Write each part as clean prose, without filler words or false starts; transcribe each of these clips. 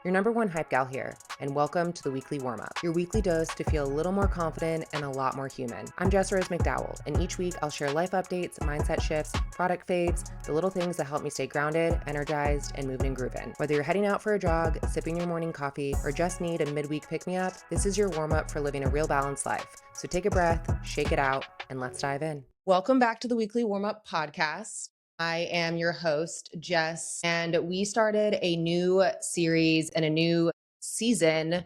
your number one hype gal here, and welcome to the weekly warm-up, your weekly dose to feel a little more confident and a lot more human. I'm Jess McDowell, and each week I'll share life updates, mindset shifts, product faves, the little things that help me stay grounded, energized, and moving and grooving. Whether you're heading out for a jog, sipping your morning coffee, or just need a midweek pick-me-up, this is your warm-up for living a real balanced life. So take a breath, shake it out, and let's dive in. Welcome back to the weekly warm-up podcast. I am your host, Jess, and we started a new series and a new season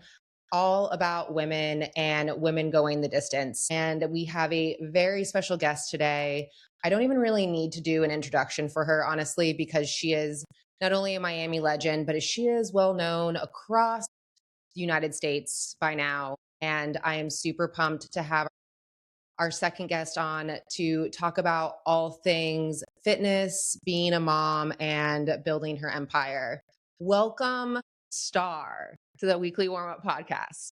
all about women and women going the distance. And we have a very special guest today. I don't even really need to do an introduction for her, honestly, because she is not only a Miami legend, but she is well known across the United States by now. And I am super pumped to have our second guest on to talk about all things fitness, being a mom, and building her empire. Welcome, Star, to the Weekly Warm-Up Podcast.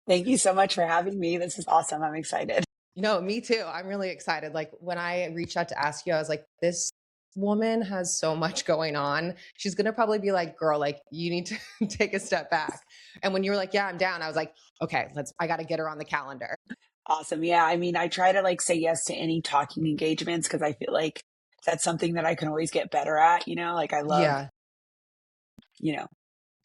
Thank you so much for having me. This is awesome. I'm excited. No, me too. I'm really excited. Like when I reached out to ask you, I was like, this woman has so much going on. She's going to probably be like, girl, like you need to take a step back. And when you were like, yeah, I'm down, I was like, okay, I got to get her on the calendar. Awesome. Yeah. I mean, I try to say yes to any talking engagements because I feel like that's something that I can always get better at. I love,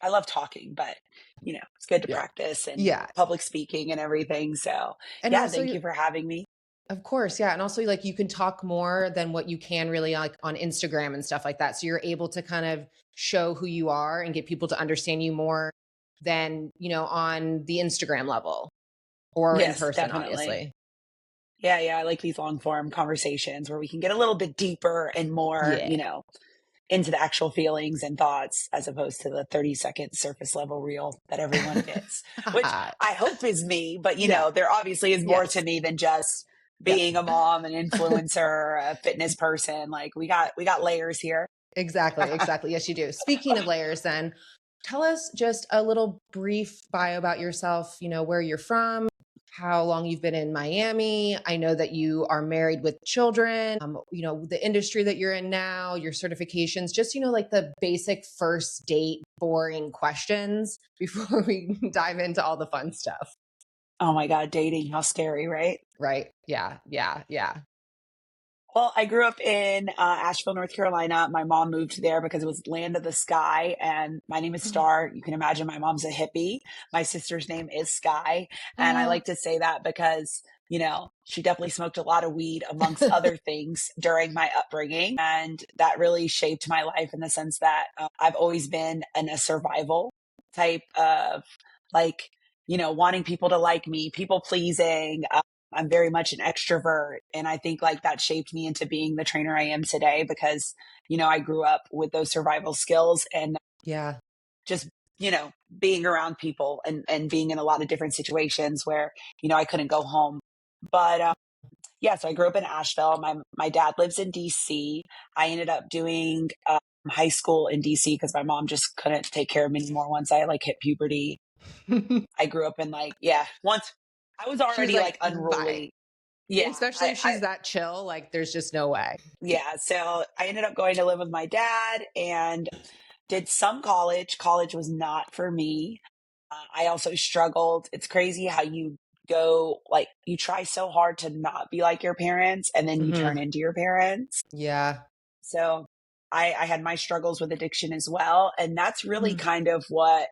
I love talking, but it's good to practice and public speaking and everything. So thank you for having me. Of course. Yeah. And also like you can talk more than what you can really like on Instagram and stuff like that. So you're able to kind of show who you are and get people to understand you more than, on the Instagram level or in person, definitely. Obviously. Yeah. Yeah. I like these long form conversations where we can get a little bit deeper and more, into the actual feelings and thoughts as opposed to the 30-second surface level reel that everyone gets, which I hope is me, but there obviously is more to me than just being a mom, an influencer, a fitness person. Like we got layers here. Exactly. Yes, you do. Speaking of layers, then tell us just a little brief bio about yourself, where you're from, how long you've been in Miami. I know that you are married with children, the industry that you're in now, your certifications, just, like the basic first date, boring questions before we dive into all the fun stuff. Oh my God, dating, how scary, right? Right. Yeah. Well, I grew up in Asheville, North Carolina. My mom moved there because it was land of the sky. And my name is Star. You can imagine my mom's a hippie. My sister's name is Sky. And I like to say that because, she definitely smoked a lot of weed amongst other things during my upbringing. And that really shaped my life in the sense that I've always been in a survival type of wanting people to like me, people pleasing. I'm very much an extrovert. And I think that shaped me into being the trainer I am today because, I grew up with those survival skills and just, being around people and being in a lot of different situations where, I couldn't go home. But so I grew up in Asheville. My dad lives in DC. I ended up doing high school in DC because my mom just couldn't take care of me anymore once I hit puberty. I grew up in once I was already unruly. Yeah. Especially if she's that chill, there's just no way. Yeah. So I ended up going to live with my dad and did some college. College was not for me. I also struggled. It's crazy how you go, you try so hard to not be like your parents and then you turn into your parents. Yeah. So I had my struggles with addiction as well. And that's really kind of what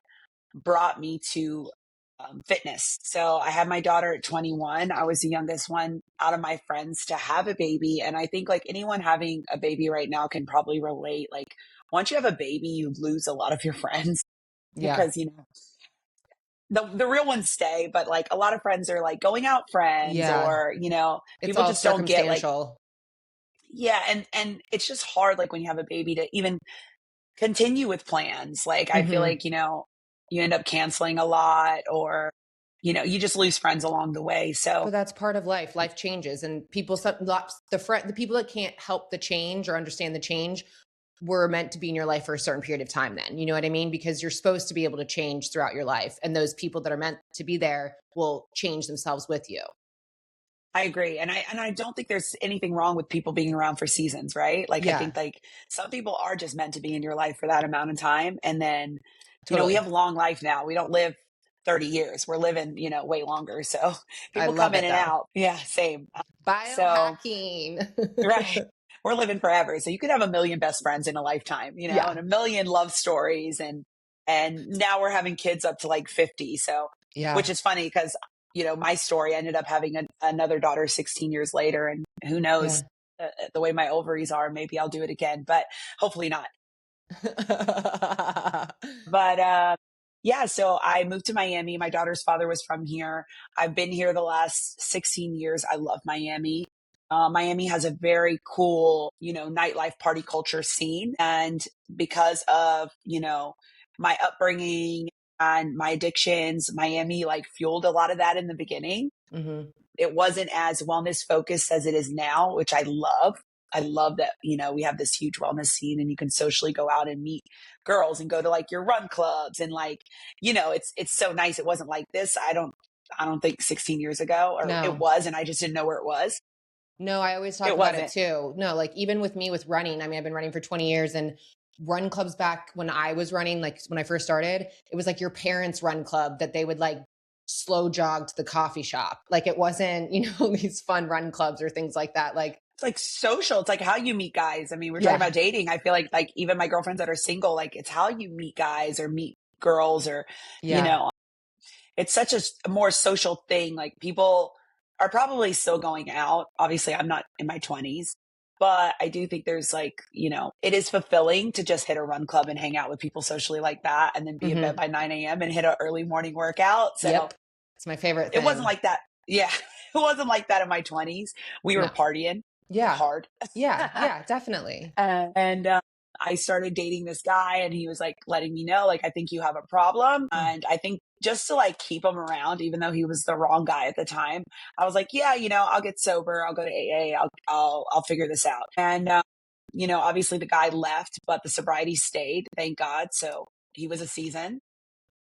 brought me to fitness. So I had my daughter at 21. I was the youngest one out of my friends to have a baby. And I think anyone having a baby right now can probably relate. Once you have a baby, you lose a lot of your friends because, the real ones stay, but a lot of friends are going out friends or, people just don't get and it's just hard. When you have a baby to even continue with plans. I feel you end up canceling a lot or, you just lose friends along the way. So that's part of life. Life changes and the people that can't help the change or understand the change were meant to be in your life for a certain period of time then, you know what I mean? Because you're supposed to be able to change throughout your life. And those people that are meant to be there will change themselves with you. I agree. And I don't think there's anything wrong with people being around for seasons, right? Like I Yeah, think like some people are just meant to be in your life for that amount of time. And then, we totally. have a long life now. We don't live 30 years. We're living, way longer. So I people love come in it and though. out. Yeah, same. So Biohacking. right. We're living forever. So you could have a million best friends in a lifetime, Yeah. and a million love stories. And now we're having kids up to like 50. So, which Yeah. is funny because, my story ended up having another daughter 16 years later. And who knows, Yeah. the way my ovaries are, maybe I'll do it again, but hopefully not. But yeah, so I moved to Miami. My daughter's father was from here. I've been here the last 16 years. I love Miami. Miami has a very cool, nightlife party culture scene. And because of, my upbringing and my addictions, Miami like fueled a lot of that in the beginning. hmm It wasn't as wellness focused as it is now, which I love. I love that, we have this huge wellness scene and you can socially go out and meet girls and go to like your run clubs and like, it's so nice. It wasn't like this. I don't think 16 years ago, or it No. was, and I just didn't know where it was. No, I always talk It about it wasn't. too. No, like even with me with running, I mean, I've been running for 20 years and run clubs back when I was running, like when I first started, it was like your parents' run club that they would like slow jog to the coffee shop. Like it wasn't, these fun run clubs or things like that. Like, It's like social. It's like how you meet guys. I mean, we're talking yeah, about dating. I feel like even my girlfriends that are single, like it's how you meet guys or meet girls, or, you yeah, know, it's such a more social thing. Like people are probably still going out. Obviously, I'm not in my 20s, but I do think there's like, it is fulfilling to just hit a run club and hang out with people socially like that and then be in bed hmm by 9 a.m. and hit an early morning workout. So yep. It's my favorite it wasn't thing. like that. Yeah, it wasn't like that in my 20s. We were No. partying Yeah. hard. Yeah. Yeah, definitely. And I started dating this guy, and he was like letting me know, like, I think you have a problem. Mm. And I think just to like keep him around, even though he was the wrong guy at the time, I was like, yeah, I'll get sober. I'll go to AA. I'll figure this out. And, obviously the guy left, but the sobriety stayed, thank God. So he was a season.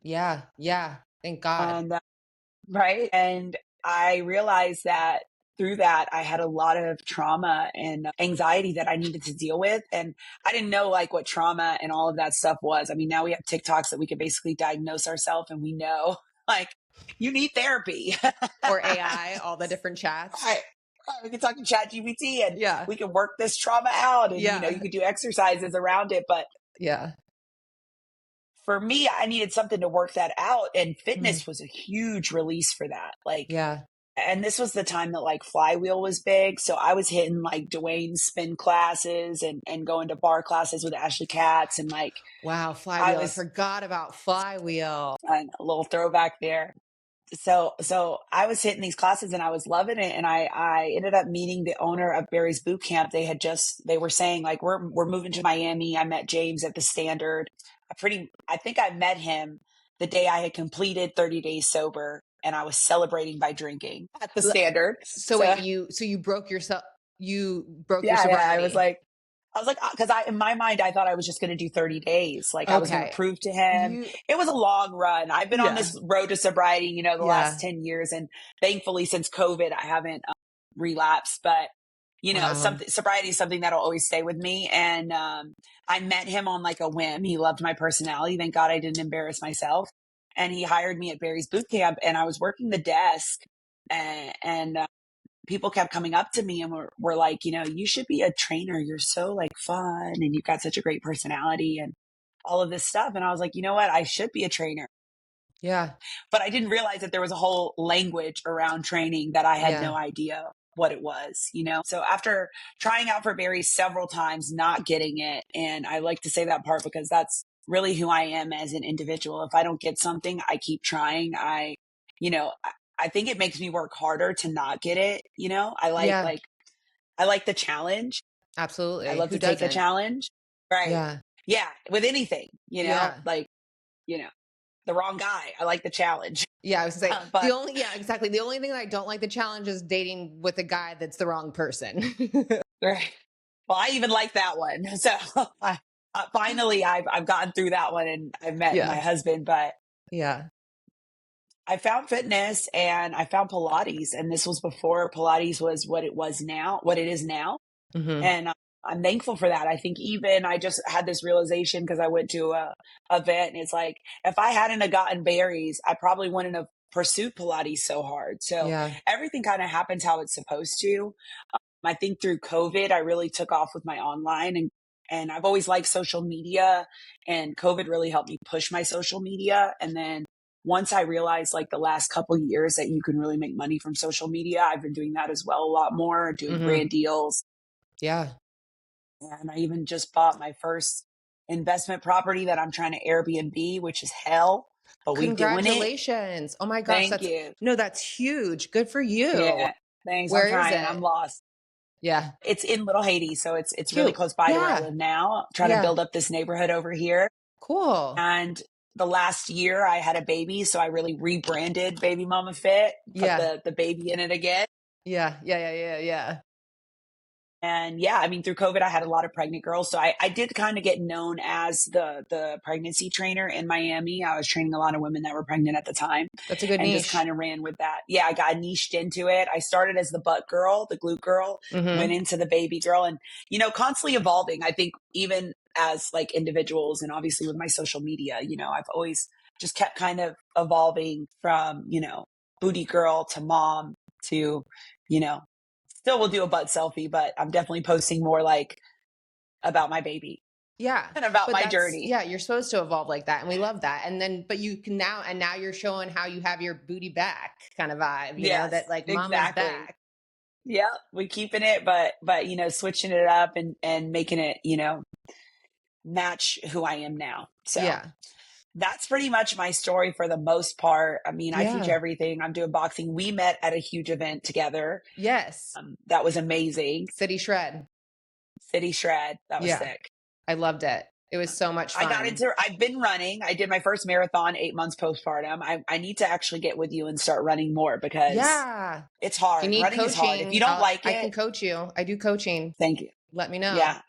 Yeah. Yeah. Thank God. And right. And I realized that through that, I had a lot of trauma and anxiety that I needed to deal with. And I didn't know like what trauma and all of that stuff was. I mean, now we have TikToks that we can basically diagnose ourselves, and we know like you need therapy. Or AI, all the different chats. Right. Right. We can talk to ChatGPT and Yeah. we can work this trauma out, and, you Yeah. can do exercises around it. But Yeah. for me, I needed something to work that out. And Mhm. fitness was a huge release for that. Like, Yeah. and this was the time that like flywheel was big. So I was hitting like Dwayne's spin classes and going to bar classes with Ashley Katz. And like, Wow, I flywheel. I was forgot about flywheel. a little throwback there. So I was hitting these classes and I was loving it. And I ended up meeting the owner of Barry's Boot Camp. They were saying like, we're moving to Miami. I met James at the Standard. I think I met him the day I had completed 30 days sober, and I was celebrating by drinking at the L- Standard. So So wait, you broke yourself, you broke your yeah, sobriety. I was like, because in my mind, I thought I was just going to do 30 days. Like I was going to Okay. prove to him. You It was a long run. I've been on yeah. this road to sobriety, the last Yeah. 10 years. And thankfully, since COVID, I haven't relapsed. But, Wow. sobriety is something that'll always stay with me. And I met him on like a whim. He loved my personality. Thank God I didn't embarrass myself. And he hired me at Barry's Boot Camp, and I was working the desk. And people kept coming up to me and were like, you should be a trainer. You're so like fun and you've got such a great personality and all of this stuff. And I was like, you know what? I should be a trainer. Yeah. But I didn't realize that there was a whole language around training that I had no Yeah. idea what it was. So after trying out for Barry several times, not getting it. And I like to say that part because that's really who I am as an individual. If I don't get something, I keep trying. You know, I think it makes me work harder to not get it. I Yeah. I like the challenge. I Absolutely. love Who to take a doesn't? challenge. Right. Yeah. Yeah. With anything, Yeah. like, you know, the wrong guy. I like the challenge. Yeah, I was gonna say But yeah, exactly. The only thing that I don't like the challenge is dating with a guy that's the wrong person. right. Well, I even like that one. So finally I've gotten through that one and I've met my Yeah. husband, but Yeah. I found fitness and I found Pilates, and this was before Pilates was what it is now. Hmm. And I'm thankful for that. I think even I just had this realization because I went to a event, and it's like, if I hadn't have gotten berries, I probably wouldn't have pursued Pilates so hard. So Yeah. everything kind of happens how it's supposed to. I think through COVID, I really took off with my online, and I've always liked social media, and COVID really helped me push my social media. And then once I realized like the last couple years that you can really make money from social media, I've been doing that as well a lot more, doing Hmm. brand deals. Yeah. And I even just bought my first investment property that I'm trying to Airbnb, which is hell, but we doing it. Congratulations. Oh my gosh. Thank you. That's huge. Good for you. Yeah. Thanks. I'm Where is trying. I'm it? lost. Yeah. It's in Little Haiti, so it's really Cute. close by to where I Yeah. live now. Trying to Yeah. build up this neighborhood over here. Cool. And the last year I had a baby, so I really rebranded Baby Mama Fit, put Yeah. the baby in it again. Yeah. Yeah. Yeah. Yeah. Yeah. And yeah, I mean, through COVID, I had a lot of pregnant girls. So I did kind of get known as the pregnancy trainer in Miami. I was training a lot of women that were pregnant at the time That's a good and just niche. kind of ran with that. Yeah, I got niched into it. I started as the butt girl, the glute girl, Hmm. went into the baby girl, and, constantly evolving. I think even as like individuals, and obviously with my social media, I've always just kept kind of evolving from, booty girl to mom to, you know, still will do a butt selfie, but I'm definitely posting more like about my baby Yeah. and about But my journey. yeah, you're supposed to evolve like that. And we love that. And then, but you can now you're showing how you have your booty back kind of vibe, Yes, that like mama's exactly. back. Yeah, we keeping it, but switching it up and making it, match who I am now. So Yeah. that's pretty much my story for the most part. I mean, I teach Yeah. everything. I'm doing boxing. We met at a huge event together. Yes. That was amazing. City Shred. City Shred. That was Yeah. sick. I loved it. It was so much fun. I've been running. I did my first marathon 8 months postpartum. I need to actually get with you and start running more because Yeah. it's If you hard. need Running is hard. If you coaching, don't like I can it, coach you. I do coaching. thank you. Let me know. Yeah,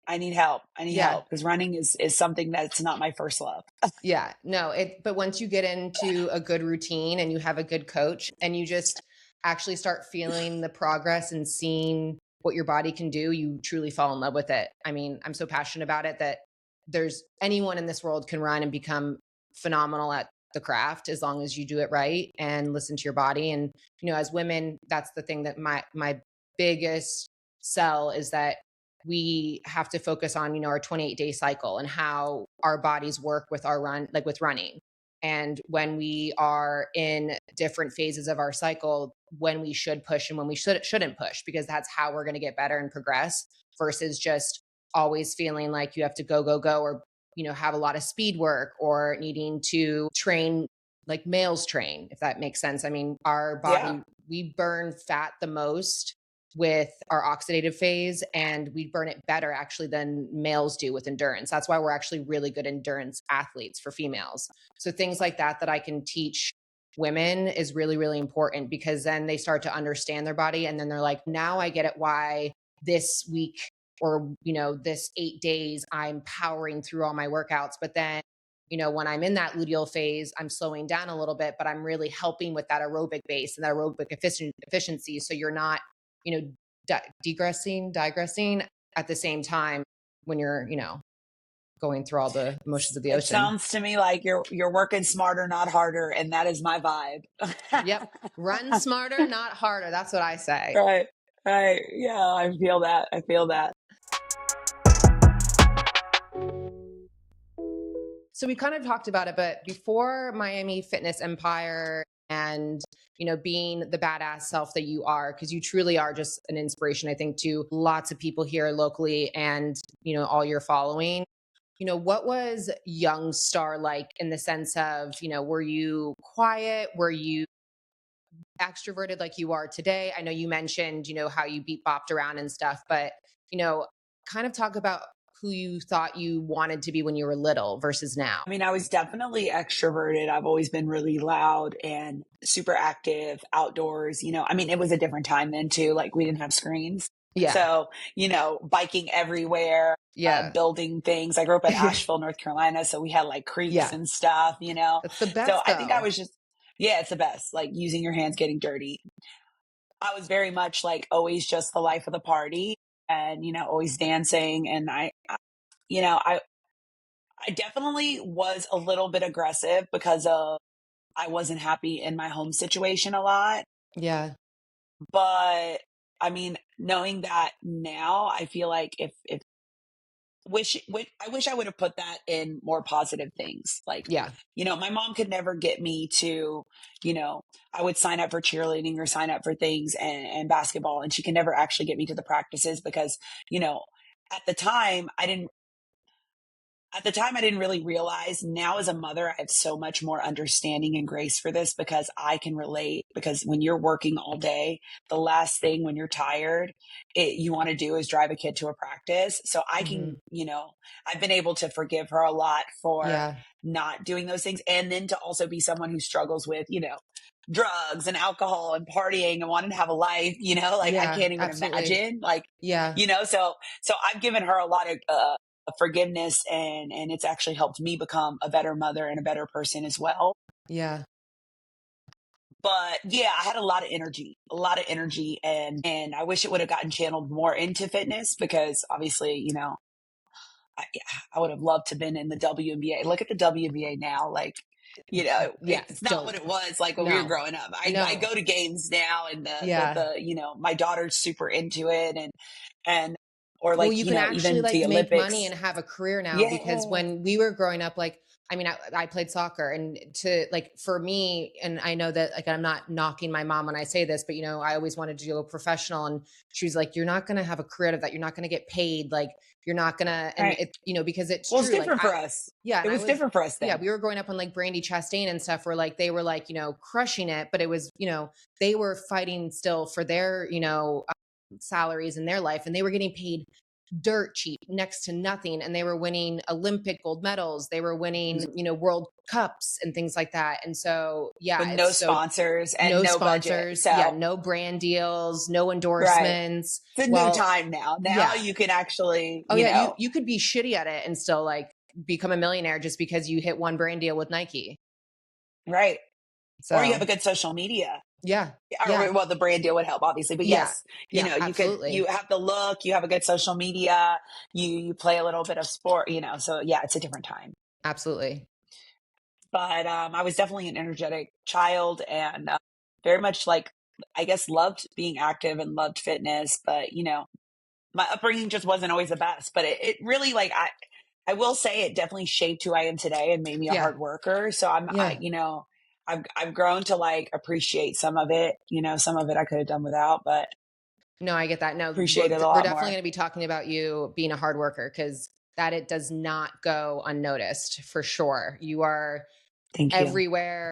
I need help. I need Yeah. help because running is something that's not my first love. Yeah. No, but once you get into a good routine and you have a good coach and you just actually start feeling the progress and seeing what your body can do, you truly fall in love with it. I mean, I'm so passionate about it that there's anyone in this world can run and become phenomenal at the craft as long as you do it right and listen to your body. And, as women, that's the thing that my biggest sell is that we have to focus on, our 28-day cycle and how our bodies work with our like with running. And when we are in different phases of our cycle, when we should push and when we shouldn't push, because that's how we're going to get better and progress versus just always feeling like you have to go, go, go, or, have a lot of speed work or needing to train like males train, if that makes sense. I mean, our Yeah, body, we burn fat the most with our oxidative phase, and we burn it better actually than males do with endurance. That's why we're actually really good endurance athletes for females. So things like that I can teach women is really, really important because then they start to understand their body. And then they're like, now I get it why this week or, this 8 days, I'm powering through all my workouts. But then, when I'm in that luteal phase, I'm slowing down a little bit, but I'm really helping with that aerobic base and that aerobic efficiency. So you're not, digressing at the same time when you're, going through all the emotions of the it ocean. sounds to me like you're working smarter, not harder, and that is my vibe. Yep. Run smarter, not harder. That's what I say. Right, right. Yeah, I feel that. I feel that. So we kind of talked about it, but before Miami Fitness Empire and, being the badass self that you are, because you truly are just an inspiration, I think, to lots of people here locally and, all your following. What was young Star like in the sense of, were you quiet? Were you extroverted like you are today? I know you mentioned, how you beat bopped around and stuff, but, kind of talk about who you thought you wanted to be when you were little versus now. I mean, I was definitely extroverted. I've always been really loud and super active outdoors. I mean, it was a different time then too. Like we didn't have screens. Yeah. So, biking everywhere, Yeah. building things. I grew up in Asheville, North Carolina. So we had like creeks Yeah. and stuff, That's the So best I think I though. was just, Yeah, it's the best. Like using your hands, getting dirty. I was very much like always just the life of the party and, always dancing. And you know, I, I definitely was a little bit aggressive because of I wasn't happy in my home situation a lot. Yeah. But I mean, knowing that now, I feel like if I wish I would have put that in more positive things. Like, Yeah. my mom could never get me to, I would sign up for cheerleading or sign up for things and basketball, and she can never actually get me to the practices because, you know, at the time I didn't really realize. Now as a mother, I have so much more understanding and grace for this because I can relate. Because when you're working all day, the last thing when you're tired, you want to do is drive a kid to a practice. So I Hmm. can, I've been able to forgive her a lot for Yeah. not doing those things. And then to also be someone who struggles with, drugs and alcohol and partying and wanting to have a life, like I Yeah. can't even Absolutely. imagine, like, Yeah. so I've given her a lot of forgiveness, and it's actually helped me become a better mother and a better person as well. Yeah. But yeah, I had a lot of energy, and I wish it would have gotten channeled more into fitness because obviously, yeah, I would have loved to been in the WNBA. Look at the WNBA now, like, Yeah. it's not what Dope. it was like when we were No. growing up. I No. go to games now, and Yeah. my daughter's super into it, and or Well, like, you can actually even like the make money Olympics. and have a career now because Yeah. when we were growing up, like, I mean, I played soccer and to like for me, and I know that like I'm not knocking my mom when I say this, but I always wanted to go professional. And she was like, you're not going to have a career out of that. You're not going to get paid. Like, you're not going to, and Right. it, because it's Well, it's true. Like, different for us. yeah. It And I was was, different for us yeah, then. we were growing up on like Brandy Chastain and stuff where like they were like, crushing it, but it was, they were fighting still for their, salaries in their life and they were getting paid dirt cheap, next to nothing. And they were winning Olympic gold medals. They were winning, world cups and things like that. And so, With yeah, no it's so sponsors and no no budget. sponsors. Yeah. So, No brand deals, no right. endorsements. It's a new Well, time now. Now yeah. you can actually, Oh yeah. You could be shitty at it and still like become a millionaire just because you hit one brand deal with Nike. right. Or you have So a good social media. yeah. Or, Yeah. well, the brand deal would help, obviously. But Yeah. yes, Yeah. you Absolutely. have the look, you have a good social media, you play a little bit of sport, so yeah, it's a different time. Absolutely. But I was definitely an energetic child and very much like, I guess, loved being active and loved fitness. But, my upbringing just wasn't always the best. But it really, like, I will say it definitely shaped who I am today and made me a Yeah. hard worker. So Yeah. I've grown to like appreciate some of it. Some of it I could have done without, but No, I get that. No, appreciate it a we're lot definitely more. going to be talking about you being a hard worker because that it does not go unnoticed for sure. You are Thank you. everywhere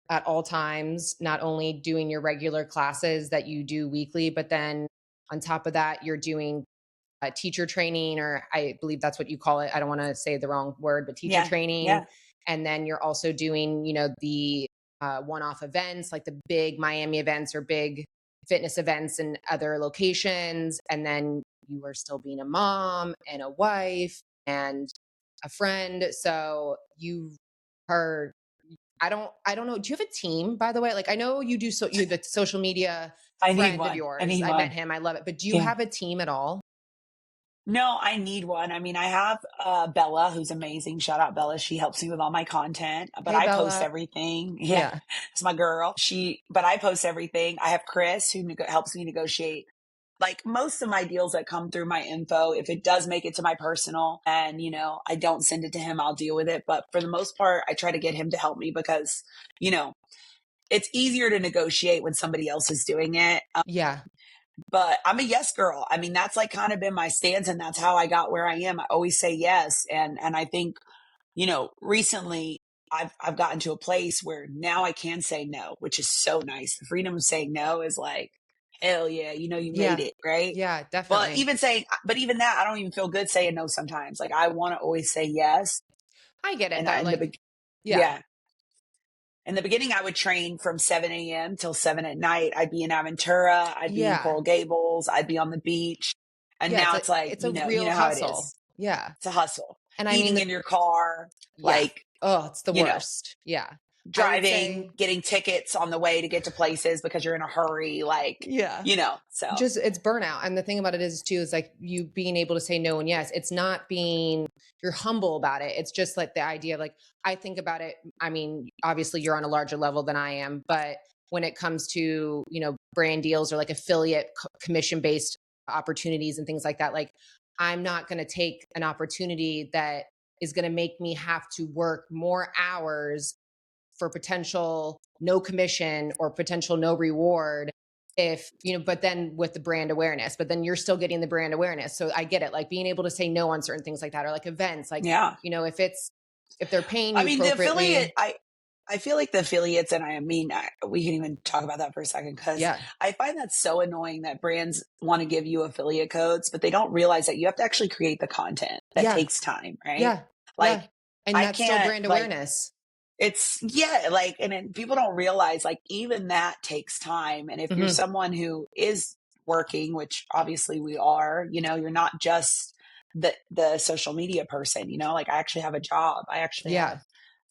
at all times, not only doing your regular classes that you do weekly, but then on top of that, you're doing teacher training, or I believe that's what you call it. I don't want to say the wrong word, but teacher Yeah. training. Yeah. And then you're also doing, the one-off events, like the big Miami events or big fitness events in other locations. And then you are still being a mom and a wife and a friend. So you are, I don't know. Do you have a team, by the way? Like I know you do, so you have a social media I need friend of one. I yours. need I met one. him. I love it. But do you Yeah. have a team at all? No, I need one. I mean, I have Bella, who's amazing. Shout out Bella. She helps me with all my content, but Hey, I post Bella. everything. Yeah, Yeah. it's my girl. But I post everything. I have Chris who helps me negotiate like most of my deals that come through my info. If it does make it to my personal and, I don't send it to him, I'll deal with it. But for the most part, I try to get him to help me because, you know, it's easier to negotiate when somebody else is doing it. Yeah. But I'm a yes girl. I mean, that's like kind of been my stance, and that's how I got where I am. I always say yes. And I think, recently I've gotten to a place where now I can say no, which is so nice. The freedom of saying no is like, hell yeah, you made Yeah. it, right? Yeah, But definitely. even that, I don't even feel good saying no sometimes. Like I want to always say yes. I get it And though. Like, yeah. yeah, in the beginning, I would train from 7 a.m. till 7 at night. I'd be in Aventura. I'd be in Yeah. Coral Gables. I'd be on the beach. And Yeah. now it's like, It's a you real know how it hustle. is. Yeah. It's a hustle. And I mean, Eating in your car, yeah. like, Oh, it's the you know, worst. Yeah. I would driving, say, getting tickets on the way to get to places because you're in a hurry, like, yeah. so. Just it's burnout. And the thing about it is too, is like you being able to say no and yes. It's not being you're humble about it. It's just like the idea of like I think about it. I mean, obviously you're on a larger level than I am, but when it comes to, brand deals or like affiliate commission based opportunities and things like that, like I'm not going to take an opportunity that is going to make me have to work more hours for potential no commission or potential no reward if but then with the brand awareness, but then you're still getting the brand awareness. So I get it, like being able to say no on certain things like that, or like events, like Yeah. if they're paying I you mean, the appropriately. affiliate, I feel like the affiliates, and I mean, we can even talk about that for a second, because Yeah, I find that so annoying that brands want to give you affiliate codes, but they don't realize that you have to actually create the content. That yeah, takes time, right? yeah, Like, yeah, and I that's still can't, brand like, awareness. it's, yeah, like, and then people don't realize, like, even that takes time. And if you're Hmm. someone who is working, which obviously we are, you're not just the social media person, like I actually have a job. I actually have Yeah,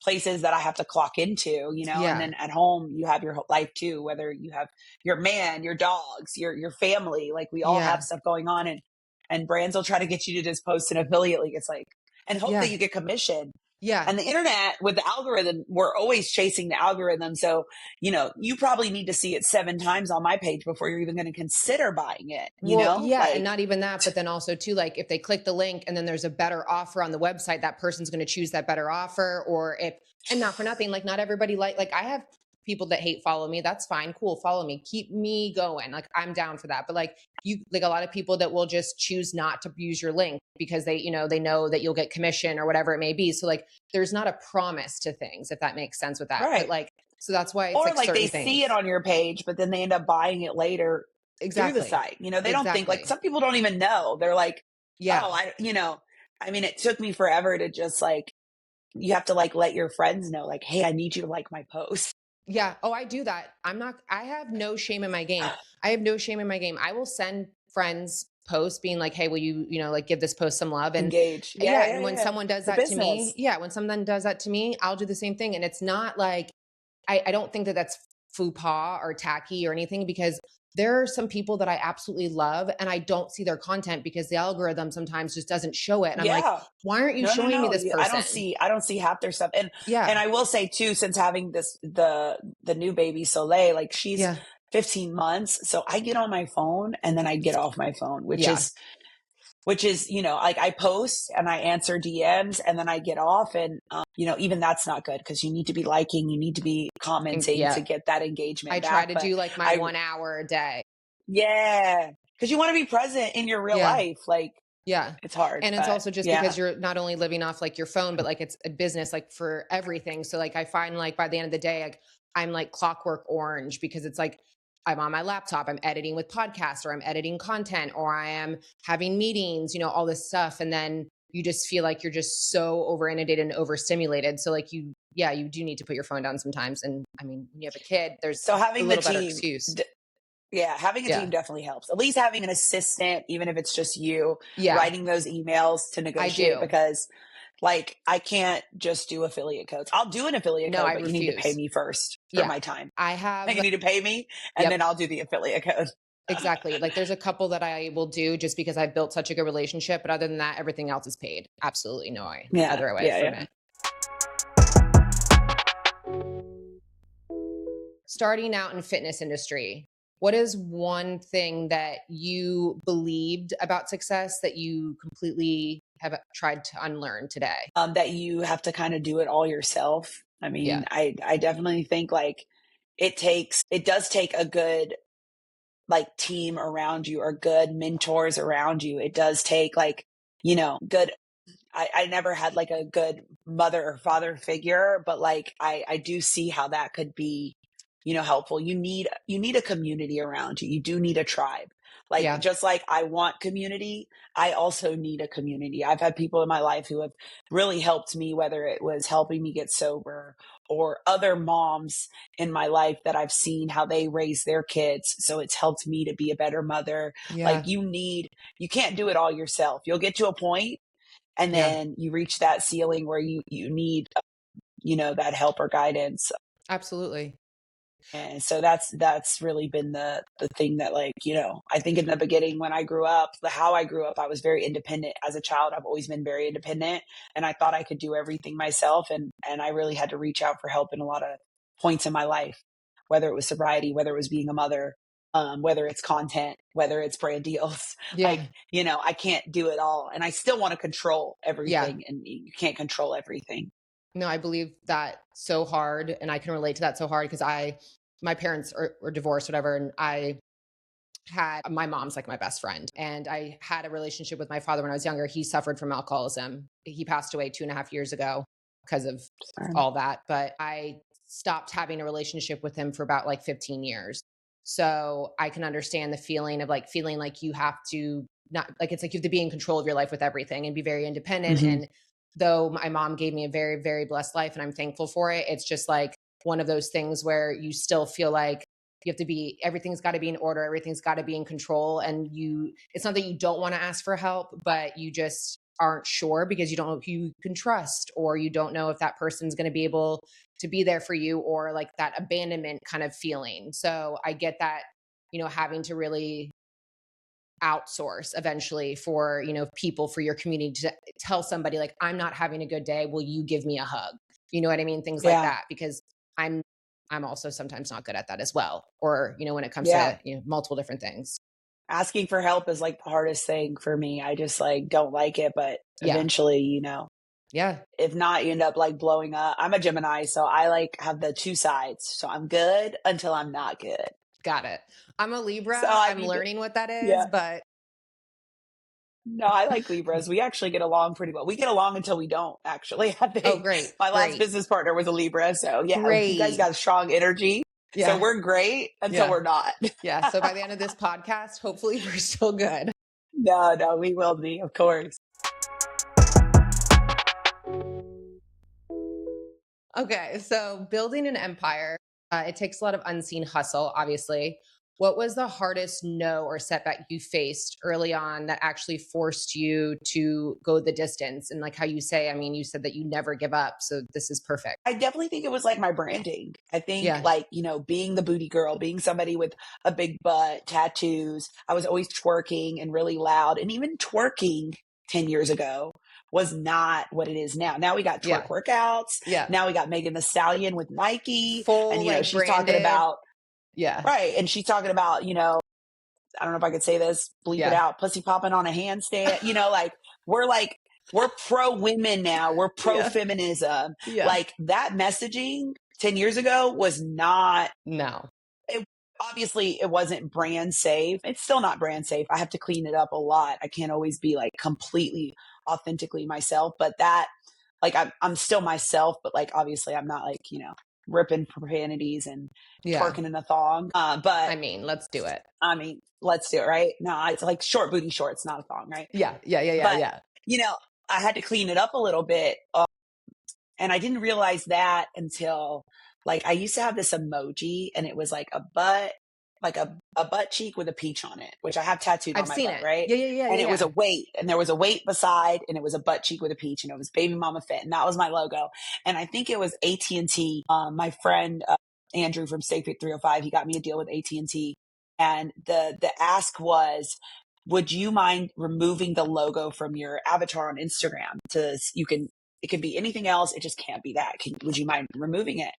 places that I have to clock into, and yeah, then at home you have your whole life too, whether you have your man, your dogs, your family, like we all have yeah, stuff going on, and brands will try to get you to just post an affiliate link. It's like, and hope that yeah, you get commission. yeah. And the internet with the algorithm, we're always chasing the algorithm. So, you probably need to see it 7 times on my page before you're even going to consider buying it, Well, yeah, and like, not even that, but then also too, like if they click the link and then there's a better offer on the website, that person's going to choose that better offer. Or if, and not for nothing, like not everybody like I have people that hate follow me. That's fine, cool, follow me, keep me going. Like I'm down for that. But like like a lot of people that will just choose not to use your link because they know that you'll get commission or whatever it may be. So like there's not a promise to things, if that makes sense with that. But right. like so that's why it's Or like like they certain see it things. on your page, but then they end up buying it later through the Exactly. site. They don't think, like, Exactly. some people don't even know. They're like, Yeah. oh, I mean, it took me forever to just, like, you have to, like, let your friends know, like, hey, I need you to like my post. Yeah. Oh, I do that. I have no shame in my game. I have no shame in my game. I will send friends posts being like, hey, will you, like give this post some love? And Engage. Yeah, yeah. yeah, And when yeah. someone does It's a that to me, business. yeah, when someone does that to me, I'll do the same thing. And it's not like, I don't think that that's faux pas or tacky or anything, because there are some people that I absolutely love and I don't see their content because the algorithm sometimes just doesn't show it. And I'm like, Yeah. why aren't you No, no, showing me no. this person? I don't see half their stuff. And Yeah. I will say too, since having the new baby Soleil, like, she's Yeah. 15 months. So I get on my phone and then I get off my phone, Yeah. which is, like, I post and I answer DMs and then I get off. And, even that's not good, because you need to be liking, you need to be And commenting to yeah. get that I engagement try back. to But do like my I, 1 hour a day. yeah, because you want to be present in your real Yeah. life. Like, Yeah. it's hard, And it's but also just because yeah. you're not only living off like your phone, but like it's a business like for everything. So like I find like by the end of the day, like I'm like clockwork orange, because it's like I'm on my laptop, I'm editing with podcasts, or I'm editing content, or I am having meetings, all this stuff. And then you just feel like you're just so over inundated and overstimulated. So like you do need to put your phone down sometimes. And I mean, when you have a kid, there's So a having the little better team, excuse. yeah, having a team Yeah. definitely helps. At least having an assistant, even if it's just you Yeah. writing those emails to I negotiate, do. because, like, I can't just do affiliate codes. I'll do an affiliate No, code, I but you need to pay refuse. me first for Yeah. my time. I Like, you have, need to pay me, and then yep. I'll do the affiliate code. Exactly. Like there's a couple that I will do just because I've built such a good relationship. But other than that, everything else is paid. Absolutely no Yeah, other way yeah, from yeah. it. Starting out in fitness industry, what is one thing that you believed about success that you completely have tried to unlearn today? That you have to kind of do it all yourself. I mean, Yeah. I definitely think, like, it does take a good, like, team around you, or good mentors around you. It does take, like, good. I never had, like, a good mother or father figure, but, like, I do see how that could be, helpful. You need a community around you. You do need a tribe. Like, Yeah. just like I want community, I also need a community. I've had people in my life who have really helped me, whether it was helping me get sober, or other moms in my life that I've seen how they raise their kids. So it's helped me to be a better mother. Like, Yeah. you can't do it all yourself. You'll get to a point, and Yeah. then you reach that ceiling where you need that help or guidance. Absolutely. And so that's really been the thing that, like, I think in the beginning when I grew up, how I grew up, I was very independent as a child. I've always been very independent, and I thought I could do everything myself. And I really had to reach out for help in a lot of points in my life, whether it was sobriety, whether it was being a mother, whether it's content, whether it's brand deals. Yeah. Like, I can't do it all. And I still want to control Yeah. everything, and you can't control everything. No, I believe that so hard. And I can relate to that so hard because my parents are divorced, whatever. And my mom's like my best friend. And I had a relationship with my father when I was younger. He suffered from alcoholism. He passed away 2.5 years ago because of Um, all that. But I stopped having a relationship with him for about like 15 years. So I can understand the feeling of like feeling like you have to not like it's like you have to be in control of your life with everything and be very independent. mhm. And though my mom gave me a very, very blessed life and I'm thankful for it, it's just like one of those things where you still feel like you have to be everything's got to be in order, everything's got to be in control, and it's not that you don't want to ask for help, but you just aren't sure because you don't know who you can trust, or you don't know if that person's going to be able to be there for you, or like that abandonment kind of feeling. So I get that, having to really outsource eventually for, people, for your community, to tell somebody like, I'm not having a good day, will you give me a hug? You know what I mean? Things like Yeah. that, because i'm I'm also sometimes not good at that as well, or when it comes Yeah. to multiple different things. Asking for help is like the hardest thing for me. I just like don't like it, but Yeah. eventually, Yeah. if not, you end up like blowing up. I'm a Gemini, so I like have the two sides. So I'm good until I'm not good. Got it. I'm a So Libra. I I'm need to, learning what that is, yeah. but No, I like Libras. We actually get along pretty well. We get along until we don't, actually. I oh, think great. my last Great. business partner was a Libra. So yeah, you guys Great. got strong energy. So Yeah. we're great until Yeah. we're not. Yeah. So by the end of this podcast, hopefully we're still good. No, no, we will be, of course. Okay, so building an empire, it takes a lot of unseen hustle, obviously. What was the hardest no or setback you faced early on that actually forced you to go the distance? And like how you say, I mean, you said that you never give up. So this is perfect. I definitely think it was like my branding. I think Yeah. like, being the booty girl, being somebody with a big butt, tattoos. I was always twerking and really loud. And even twerking 10 years ago was not what it is now. Now we got twerk Yeah. workouts. Yeah. Now we got Megan the Stallion with Nike. And, Full, like she's talking branded. about, Yeah. right. And she's talking about, I don't know if I could say this, bleep it Yeah. out, pussy popping on a handstand. Like we're pro women now. We're pro Yeah. feminism. Yeah. Like that messaging 10 years ago was not, No. it, obviously it wasn't brand safe. It's still not brand safe. I have to clean it up a lot. I can't always be like completely authentically myself, but that, like, I'm still myself, but like, obviously I'm not like, ripping profanities and Yeah. twerking in a thong. But I mean, let's do it. I mean, let's do it, right? No, it's like short booty shorts, not a thong, right? Yeah. Yeah. Yeah. Yeah. But, Yeah. you know, I had to clean it up a little bit. And I didn't realize that until, like, I used to have this emoji and it was like a butt, like a butt cheek with a peach on it, which I have tattooed I've on my seen butt, it. right? Yeah. Yeah. Yeah. And Yeah. it was a Yeah. weight, and there was a weight beside, and it was a butt cheek with a peach, and it was Baby Mama Fit, and that was my logo. And I think it was AT&T. My friend Andrew from State Fit 305, he got me a deal with AT&T, and the ask was, would you mind removing the logo from your avatar on Instagram? It could be anything else. It just can't be that. Would you mind removing it?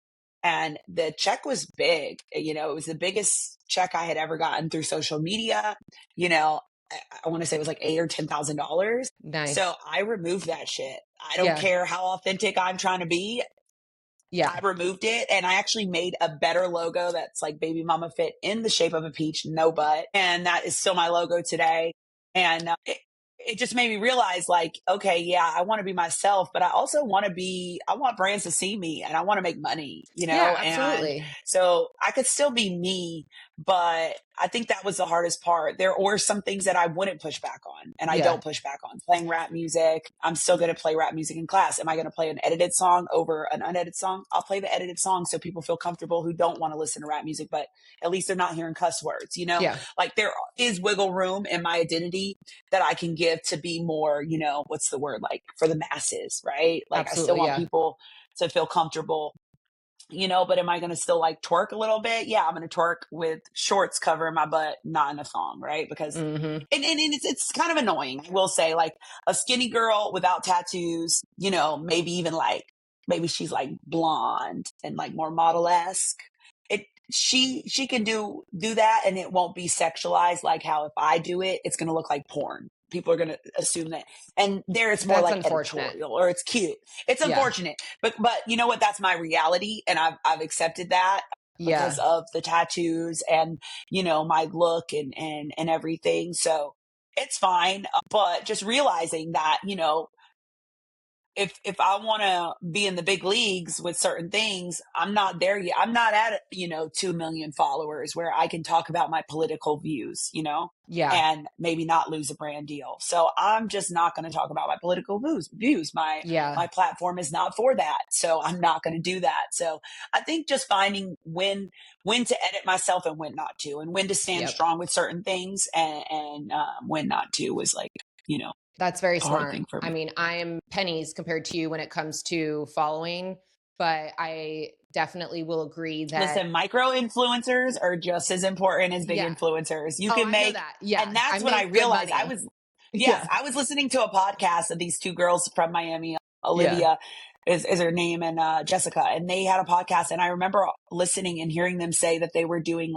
And the check was big. It was the biggest check I had ever gotten through social media. You know, I want to say it was like $8,000 or $10,000. So Nice. I removed that shit. I don't Yeah. care how authentic I'm trying to be. Yeah. I removed it, and I actually made a better logo that's like Baby Mama Fit in the shape of a peach, no butt. And that is still my logo today. And it just made me realize, like, okay, yeah, I want to be myself, but I also I want brands to see me, and I want to make money, Yeah. and Absolutely. so I could still be me, but I think that was the hardest part. There were some things that I wouldn't push back on, and I Yeah. don't push back on. Playing rap music, I'm still going to play rap music in class. Am I going to play an edited song over an unedited song? I'll play the edited song so people feel comfortable who don't want to listen to rap music, but at least they're not hearing cuss words. Yeah. Like there is wiggle room in my identity that I can give to be more, what's the word, like for the masses, right? Like I still Absolutely. want Yeah. people to feel comfortable, but am I going to still like twerk a little bit? Yeah, I'm going to twerk with shorts covering my butt, not in a thong, right? Because, Mm-hmm. and it's kind of annoying. I will say, like, a skinny girl without tattoos, maybe even like, maybe she's like blonde and like more model-esque. It, she can do that and it won't be sexualized like how if I do it, it's going to look like porn. People are going to assume that. And there it's more That's like unfortunate. editorial or it's cute. It's Yeah. unfortunate. But you know what? That's my reality. And I've accepted that because Yeah. of the tattoos and, my look and everything. So it's fine. But just realizing that, if I want to be in the big leagues with certain things, I'm not there yet. I'm not at 2 million followers where I can talk about my political views, Yeah. and maybe not lose a brand deal. So I'm just not going to talk about my political views. My Yeah. platform is not for that, so I'm not going to do that. So I think just finding when to edit myself and when not to, and when to stand Yep. strong with certain things and when not to was like That's very a hard smart. thing for I me. mean, I am pennies compared to you when it comes to following, but I definitely will agree that, Listen, micro influencers are just as important as big yeah. influencers. You Oh, can I know make, that. Yeah. and I that's when I make good realized money. yes, Yeah. I was listening to a podcast of these two girls from Miami. Yeah. Olivia is her name, and Jessica, and they had a podcast. And I remember listening and hearing them say that they were doing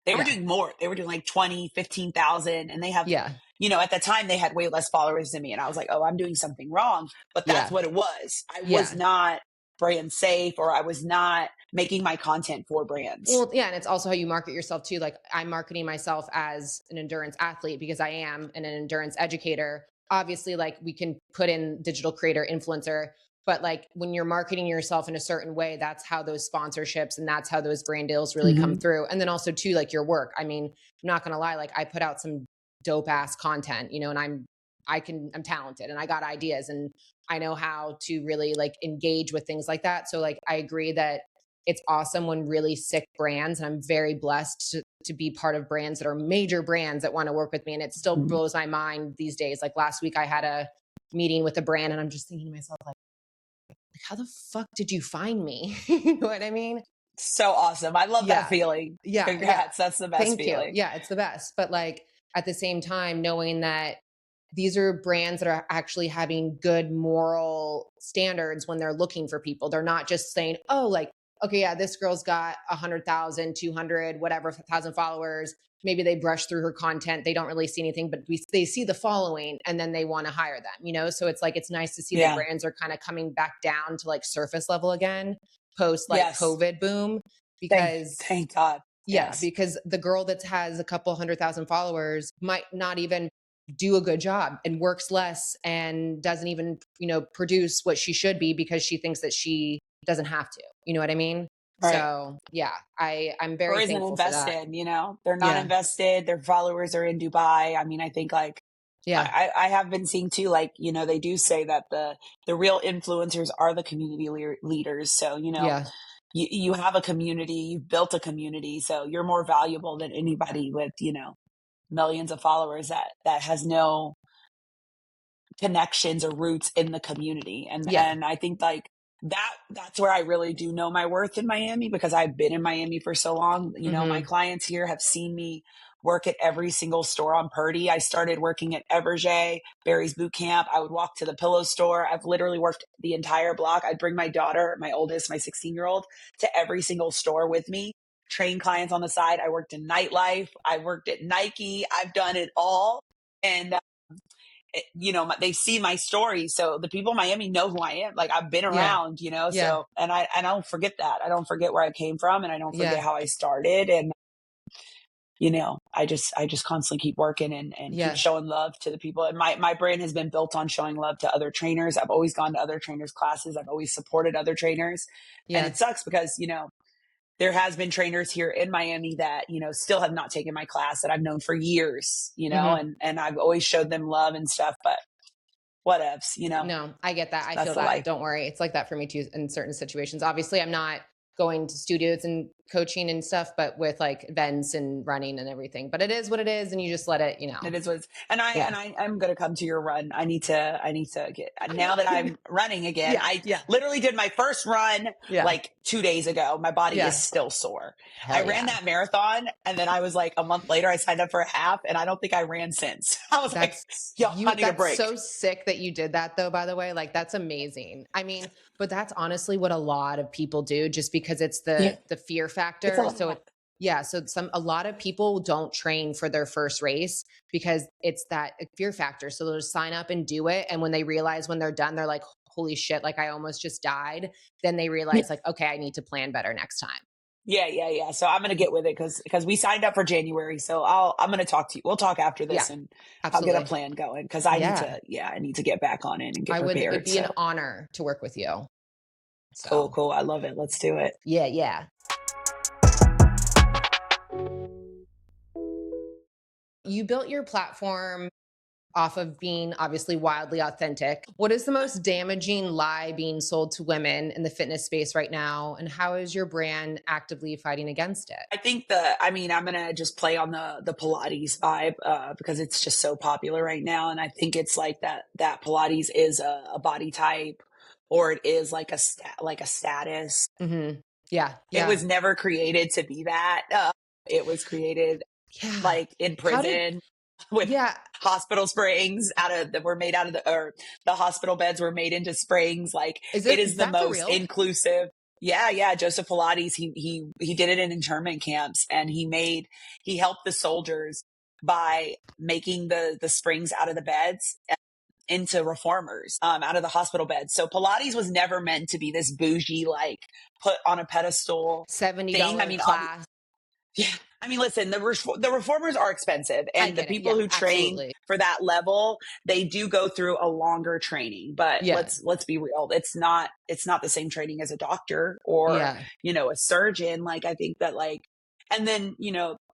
they were Yeah. doing more. They were doing like 20, 15,000, and they have, Yeah. at the time they had way less followers than me. And I was like, oh, I'm doing something wrong. But that's Yeah. what it was. I was Yeah. not brand safe, or I was not making my content for brands. Well, yeah, and it's also how you market yourself too. Like I'm marketing myself as an endurance athlete because I am an endurance educator. Obviously, like we can put in digital creator, influencer, but like when you're marketing yourself in a certain way, that's how those sponsorships and that's how those brand deals really come Mm-hmm. through. And then also too, like your work. I mean, I'm not gonna lie, like I put out some dope ass content, and I'm talented and I got ideas and I know how to really like engage with things like that. So like I agree that it's awesome when really sick brands, and I'm very blessed to be part of brands that are major brands that want to work with me. And it still Mm-hmm. blows my mind these days. Like last week I had a meeting with a brand and I'm just thinking to myself, like how the fuck did you find me? You know what I mean? So awesome. I love that Yeah. feeling. Yeah. Yeah. Congrats. That's the best Thank you. feeling. Yeah, it's the best. But like at the same time, knowing that these are brands that are actually having good moral standards when they're looking for people. They're not just saying, oh, like, okay, yeah, this girl's got 100,000, 200, whatever, 1,000 followers. Maybe they brush through her content. They don't really see anything, but they see the following and then they want to hire them. So it's like, it's nice to see that Yeah. brands are kind of coming back down to like surface level again, post like Yes. COVID boom, Thank, because thank God. yeah, Yes. because the girl that has a couple 100,000 followers might not even do a good job and works less and doesn't even, produce what she should be because she thinks that she doesn't have to. You know what I mean? Right. So yeah, I'm Or very isn't thankful for that. invested, they're not Yeah. invested. Their followers are in Dubai. I mean, I think like, Yeah. I have been seeing too, like, they do say that the real influencers are the community leaders. So, Yeah. you have a community, you've built a community. So you're more valuable than anybody with, millions of followers that has no connections or roots in the community. And Yeah. and I think like that's where I really do know my worth in Miami, because I've been in Miami for so long. My Hmm. clients here have seen me work at every single store on Purdy. I started working at Everget, Barry's Boot Camp. I would walk to the pillow store. I've literally worked the entire block. I'd bring my daughter, my oldest, my 16-year-old, to every single store with me, train clients on the side. I worked in nightlife. I worked at Nike. I've done it all. And they see my story. So the people in Miami know who I am. Like I've been Yeah. around, Yeah. so, and I don't forget that. I don't forget where I came from, and I don't forget Yeah. how I started. And, I just constantly keep working and keep Yeah. showing love to the people. And my brand has been built on showing love to other trainers. I've always gone to other trainers' classes. I've always supported other trainers. And Yeah. it sucks because, there has been trainers here in Miami that, still have not taken my class that I've known for years, Hmm. and I've always showed them love and stuff, but whatevs, No, I get that. I that's feel the that. life. Don't worry. It's like that for me too in certain situations. Obviously, I'm not going to studios and coaching and stuff, but with like events and running and everything. But it is what it is, and you just let it, It is what it's, and Yeah. I'm going to come to your run. I need to get, now that I'm running again, Yeah. I Yeah. literally did my first run Yeah. like 2 days ago. My body is Yeah. still sore. I Hell ran yeah. that marathon, and then I was like, a month later, I signed up for a half, and I don't think I ran since. I was like, yo, I need a That's break. so sick that you did that though, by the way. Like that's amazing. I mean, but that's honestly what a lot of people do just because it's Yeah. the fear It's a factor. So lot. it yeah, so a lot of people don't train for their first race because it's that fear factor. So they'll just sign up and do it. And when they realize when they're done, they're like, holy shit, like I almost just died. Then they realize like, okay, I need to plan better next time. Yeah. So I'm gonna get with it because we signed up for January. So I'm gonna talk to you. We'll talk after Yeah, this, and I'll get a absolutely. plan going because Yeah. I need to get back on it and get It'd prepared. be an So honor to work with you. cool, So cool. I love it. Let's do it. yeah, yeah. You built your platform off of being obviously wildly authentic. What is the most damaging lie being sold to women in the fitness space right now? And how is your brand actively fighting against it? I think I'm gonna just play on the Pilates vibe because it's just so popular right now, and I think it's like that Pilates is a body type, or it is like like a status. Mm-hmm. Yeah. It Yeah. was never created to be that. It was created Yeah. like in How did, prison with yeah. hospital springs out of that were made out of or the hospital beds were made into springs. Like it is Is the that for most real? inclusive. Yeah. Joseph Pilates, he did it in internment camps, and he helped the soldiers by making the springs out of the beds into reformers out of the hospital beds. So Pilates was never meant to be this bougie, like put on a pedestal thing. I $70 mean, class. yeah. I mean, listen, the reformers are expensive, I and the get it. people Yeah, who train absolutely. for that level, they do go through a longer training. But Yeah. let's be real, it's not the same training as a doctor or, Yeah. a surgeon. Like I think that like, and then,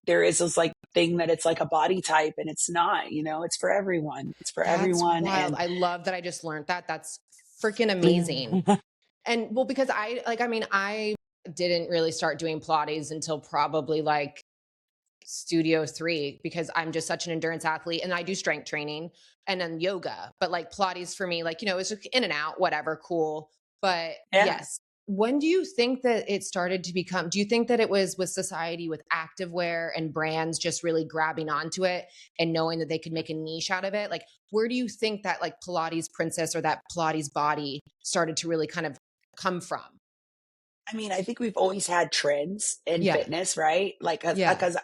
there is this like thing that it's like a body type, and it's not, it's for everyone. It's for That's everyone. wild. And I love that I just learned that. That's freaking amazing. And well, because I didn't really start doing Pilates until probably like Studio 3 because I'm just such an endurance athlete and I do strength training and then yoga. But like Pilates for me, like, it's just in and out, whatever, cool. But yeah. yes. When do you think that it started to become, do you think that it was with society, with activewear and brands just really grabbing onto it and knowing that they could make a niche out of it? Like, where do you think that like Pilates princess or that Pilates body started to really kind of come from? I mean, I think we've always had trends in Yeah. fitness, right? Like, Yeah. because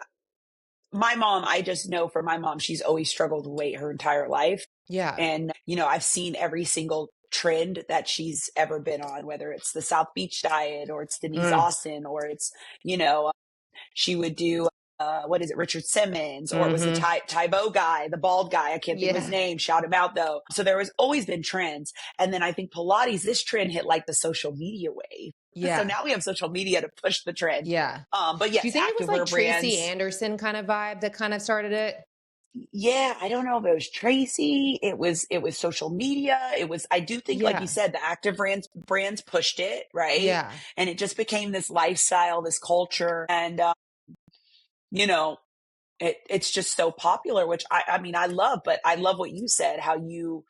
my mom, I just know for my mom, she's always struggled with weight her entire life. Yeah. And, I've seen every single trend that she's ever been on, whether it's the South Beach diet or it's Denise Mm. Austin or it's, you know, she would do, what is it, Richard Simmons, or it was the Mm-hmm. Tybo guy, the bald guy. I can't think of his Yeah. name. Shout him out though. So there has always been trends. And then I think Pilates, this trend hit like the social media wave. So Yeah. now we have social media to push the trend. Yeah. But Do you yes, think it was like activewear Tracy brands. Anderson kind of vibe that kind of started it? Yeah, I don't know if it was Tracy. It was social media. I do think, like you Yeah. said, the active brands pushed it, right? Yeah. And it just became this lifestyle, this culture. And, you know, it's just so popular, which I mean, I love, but I love what you said, how you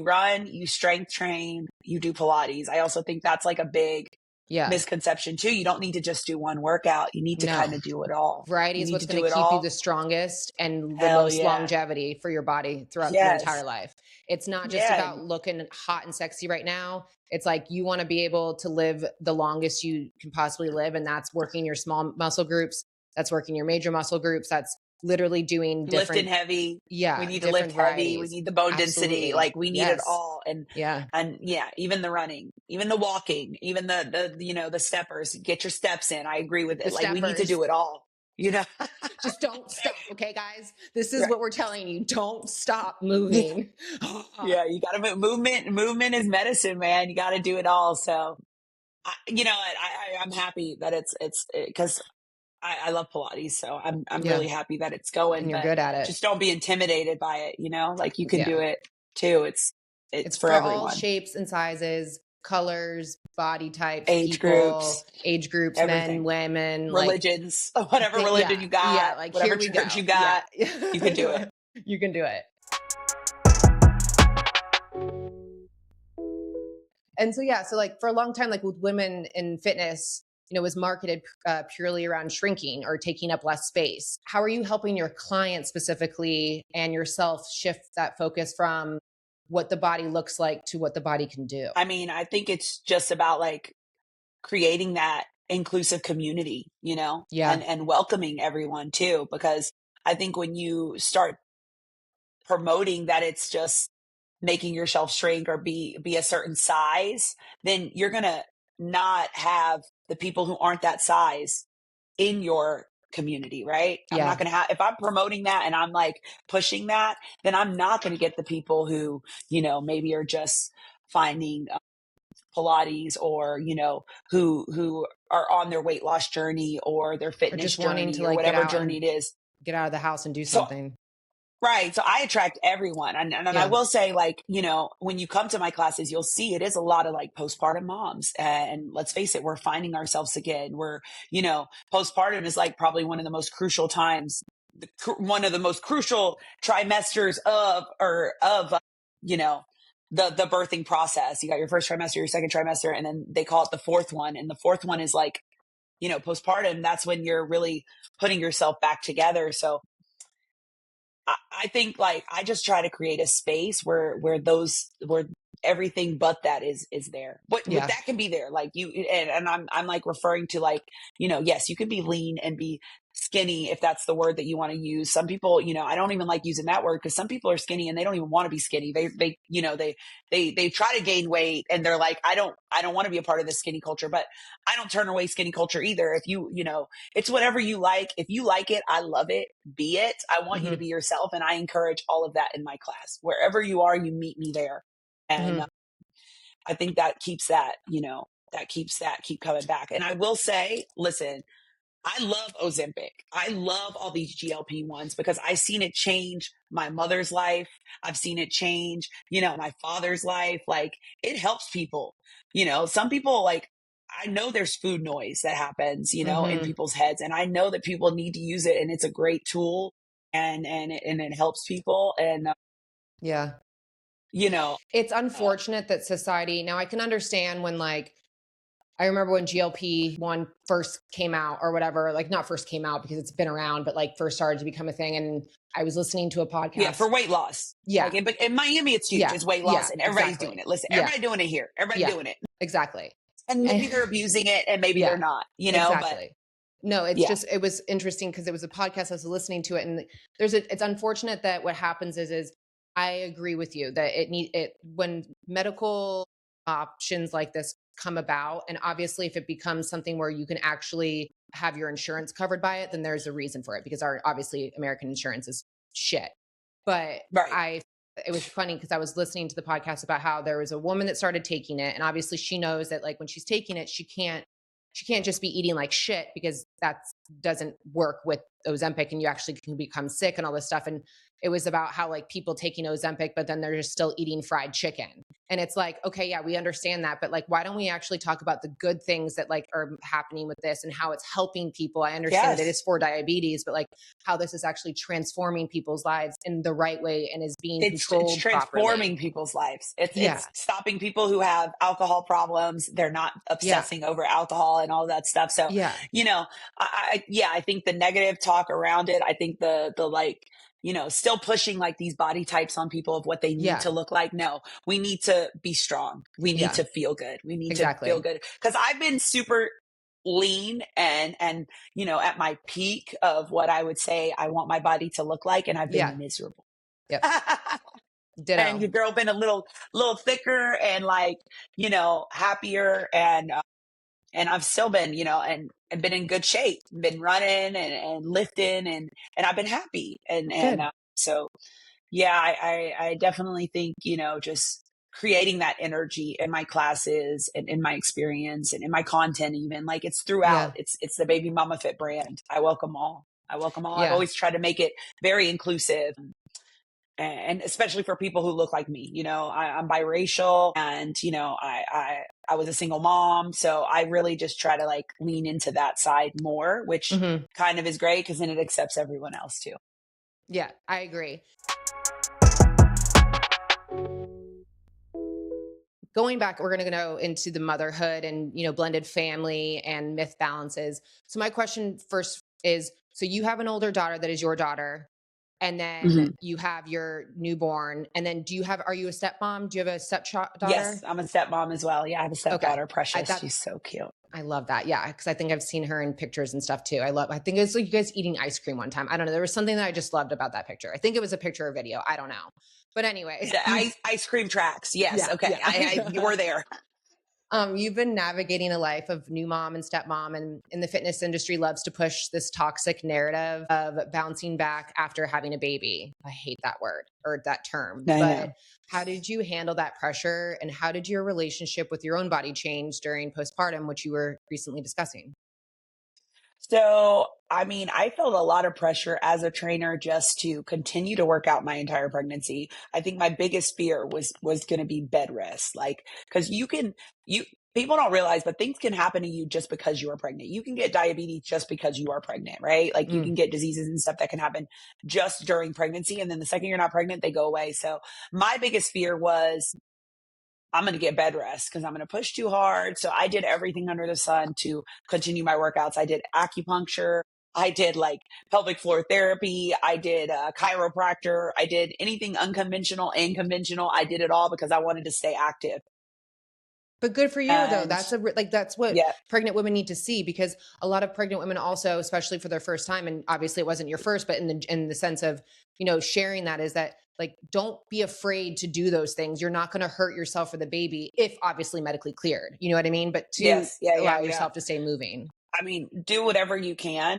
run, you strength train, you do Pilates. I also think that's like a big Yeah. misconception too. You don't need to just do one workout. You need to kind No. of do it all. Variety You is need what's to going do to it keep you all. the strongest and the Hell most yeah. longevity for your body throughout your entire Yes. life. It's not just Yeah. about looking hot and sexy right now. It's like you want to be able to live the longest you can possibly live. And that's working your small muscle groups. That's working your major muscle groups. That's literally doing Lifting different, heavy. We yeah, need to lift different heavy. We varieties. need the bone density. Absolutely. Like we need it Yes. all. And Yeah. yeah, even the running, even the walking, even the steppers. Get your steps in. I agree with The it. Like we need to steppers. do it all. You know. Just don't stop. Okay, guys? This is Right. what we're telling you. Don't stop moving. Yeah, you got to move. Movement is medicine, man. You got to do it all. So, I'm happy that it's because I love Pilates, so I'm Yeah. really happy that it's going. And you're But good at it. just don't be intimidated by it. Like you can Yeah. do it too. It's It's for for all everyone. shapes and sizes. colors, body types, age people, groups, age groups, men, everything, women, like religions, whatever religion yeah, you got, yeah, like whatever here we church go. you Yeah. got, you can do it. You can do it. And so, yeah, so like for a long time, like with women in fitness, it was marketed purely around shrinking or taking up less space. How are you helping your clients specifically and yourself shift that focus from what the body looks like to what the body can do? I mean, I think it's just about like creating that inclusive community, Yeah, and welcoming everyone too, because I think when you start promoting that it's just making yourself shrink or be a certain size, then you're going to not have the people who aren't that size in your community, right? I'm not yeah, going to have, if I'm promoting that and I'm like pushing that, then I'm not going to get the people who, maybe are just finding Pilates, or, who are on their weight loss journey or their or fitness just wanting to journey or like whatever journey it is. get out of the house and do So something. right. So I attract everyone. And I Yeah, will say, like, when you come to my classes, you'll see it is a lot of like postpartum moms. And let's face it, we're finding ourselves again. Postpartum is like probably one of the most crucial times, one of the most crucial trimesters you know, the birthing process. You got your first trimester, your second trimester, and then they call it the fourth one. And the fourth one is like, postpartum. That's when you're really putting yourself back together. So I think like I just try to create a space where everything but that is there. But yeah, that can be there. Like and I'm like referring to like, yes, you can be lean and be skinny if that's the word that you want to use. Some people, I don't even like using that word because some people are skinny and they don't even want to be skinny. They try to gain weight and they're like, I don't want to be a part of this skinny culture, but I don't turn away skinny culture either. If it's whatever you like. If you like it, I love it. Be it. I want you to hmm be yourself. And I encourage all of that in my class. Wherever you are, you meet me there. And hmm I think that keeps keep coming back. And I will say, listen, I love Ozempic. I love all these GLP ones because I've seen it change my mother's life. I've seen it change, my father's life. Like it helps people, some people like, I know there's food noise that happens, in hmm people's heads. And I know that people need to use it and it's a great tool and it helps people. And, yeah. you know, It's uh, unfortunate that society, now I can understand when like, I remember when GLP-1 first came out or whatever, like not first came out because it's been around, but like first started to become a thing. And I was listening to a yeah, podcast. for weight loss. Yeah. Like in Miami, it's huge. Yeah. It's weight loss Yeah. and everybody's doing Exactly. it. Listen, Yeah. everybody doing it here. Everybody Yeah. doing it. Exactly. And And maybe they're abusing it and maybe they're yeah, not, but exactly. No, it's yeah, just, it was interesting because it was a podcast I was listening to it. And it's unfortunate that what happens is I agree with you that when medical options like this come about, and obviously if it becomes something where you can actually have your insurance covered by it, then there's a reason for it because our obviously American insurance is shit. But right. it was funny because I was listening to the podcast about how there was a woman that started taking it, and obviously she knows that like when she's taking it, she can't just be eating like shit because that doesn't work with Ozempic and you actually can become sick and all this stuff. And it was about how like people taking Ozempic, but then they're just still eating fried chicken. And it's like, okay, yeah, we understand that, but like, why don't we actually talk about the good things that like are happening with this and how it's helping people? I understand that it Yes. is for diabetes, but like how this is actually transforming people's lives in the right way and is being It's controlled properly. transforming people's lives. Yeah. It's stopping people who have alcohol problems. They're not Yeah. obsessing over alcohol and all that stuff. So, Yeah. you know, I think the negative talk around it, I think the like, still pushing like these body types on people of what they need Yeah. to look like. No, we need to be strong. We need Yeah. to feel good. We need to feel Exactly. good. Cause I've been super lean and, at my peak of what I would say I want my body to look like. And I've been Yeah. miserable. Yep. And your Ditto. girl been a little thicker and like, happier. And I've still been, and been in good shape, been running and lifting and I've been happy. Good. So yeah, I definitely think, just creating that energy in my classes and in my experience and in my content, even like it's throughout, Yeah. it's the Baby Mama Fit brand. I welcome all. I welcome all. I've Yeah. always tried to make it very inclusive. and especially for people who look like me, I'm biracial, and, I was a single mom. So I really just try to like lean into that side more, which Mm-hmm. kind of is great because then it accepts everyone else too. Yeah, I agree. Going back, we're going to go into the motherhood and, blended family and myth balances. So my question first is, so you have an older daughter that is your daughter, and then Mhm. you have your newborn. And then are you a stepmom? Do you have a Yes, stepdaughter? I'm a stepmom as well. Yeah, I have a Okay. stepdaughter, I Precious. thought She's so cute. I love that. Yeah. Cause I think I've seen her in pictures and stuff too. I think it's like you guys eating ice cream one time. I don't know. There was something that I just loved about that picture. I think it was a picture or video. I don't know. But anyway, The ice cream tracks. Yes. yeah, Okay. You yeah. were there. You've been navigating a life of new mom and stepmom, and in the fitness industry loves to push this toxic narrative of bouncing back after having a baby. I hate that word or that term, I but know. how did you handle that pressure, and how did your relationship with your own body change during postpartum, which you were recently discussing? So, I mean, I felt a lot of pressure as a trainer just to continue to work out my entire pregnancy. I think my biggest fear was going to be bed rest. Like, cuz you people don't realize, but things can happen to you just because you are pregnant. You can get diabetes just because you are pregnant, right? Like you Mm. can get diseases and stuff that can happen just during pregnancy, and then the second you're not pregnant, they go away. So, my biggest fear was I'm going to get bed rest because I'm going to push too hard. So I did everything under the sun to continue my workouts. I did acupuncture. I did like pelvic floor therapy. I did chiropractor. I did anything unconventional and conventional. I did it all because I wanted to stay active. But good for you though. And That's what yeah, pregnant women need to see, because a lot of pregnant women also, especially for their first time, and obviously it wasn't your first, but in the sense of, sharing that, is that like, don't be afraid to do those things. You're not going to hurt yourself or the baby if obviously medically cleared. You know what I mean? But to yes, yeah, allow yeah, yeah. yourself to stay moving. I mean, do whatever you can.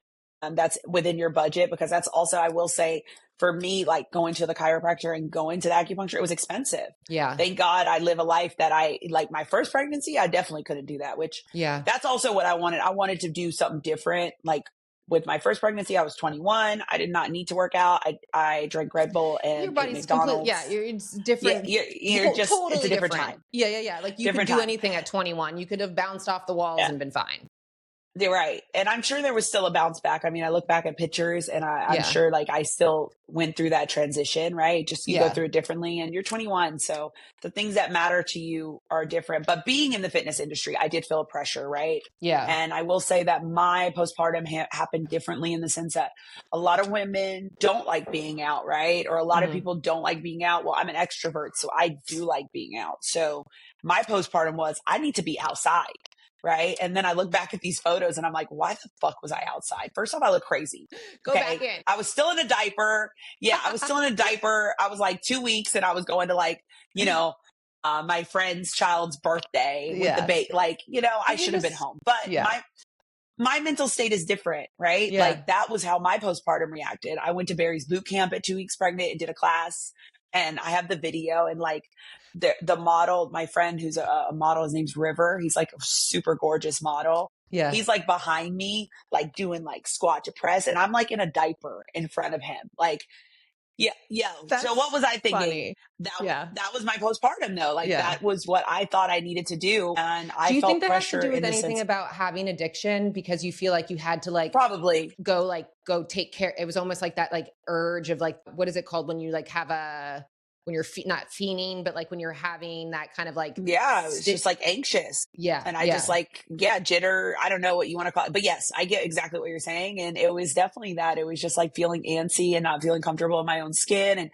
That's within your budget, because that's also, I will say, for me, like going to the chiropractor and going to the acupuncture, it was expensive. Yeah. Thank God I live a life that I like. My first pregnancy, I definitely couldn't do that, which Yeah. that's also what I wanted. I wanted to do something different. Like with my first pregnancy, I was 21. I did not need to work out. I drank Red Bull Your and ate body's completely, yeah, McDonald's. it's Yeah, different. you're just, it's a Totally different different. time, Yeah. Yeah. Yeah. Like you could different do time. anything at 21. You could have bounced off the walls Yeah. and been fine. You're right. And I'm sure there was still a bounce back. I mean, I look back at pictures and I'm Yeah. sure like I still went through that transition, right? Just you go Yeah. through it differently, and you're 21. So the things that matter to you are different. But being in the fitness industry, I did feel pressure, right? Yeah. And I will say that my postpartum happened differently in the sense that a lot of women don't like being out, right? Or a lot of Mhm. people don't like being out. Well, I'm an extrovert, so I do like being out. So my postpartum was, I need to be outside. Right. And then I look back at these photos and I'm like, why the fuck was I outside? First off, I look crazy. Go back Okay. in. I was still in a diaper. Yeah. I was still in a diaper. I was like 2 weeks and I was going to like, my friend's child's birthday with the Yeah. baby. Like, I And you should have been just, home, but yeah. my mental state is different, right? Yeah. Like that was how my postpartum reacted. I went to Barry's boot camp at 2 weeks pregnant and did a class, and I have the video, and like the model, my friend who's a model, his name's River. He's like a super gorgeous model. Yeah. He's like behind me, like doing like squat to press, and I'm like in a diaper in front of him. Like, yeah, yeah. So what That's was I thinking? funny. That Yeah. that was my postpartum though. Like Yeah. that was what I thought I needed to do, and I Do you think felt that has to pressure do with in the anything sense, about having addiction, because you feel like you had to like probably. go take care? It was almost like that like urge of like, what is it called when you like have when you're not fiending, but like when you're having that kind of like Yeah, it was just like anxious. yeah, And I just yeah, like, yeah, jitter. I don't know what you want to call it. But yes, I get exactly what you're saying. And it was definitely that. It was just like feeling antsy and not feeling comfortable in my own skin. And,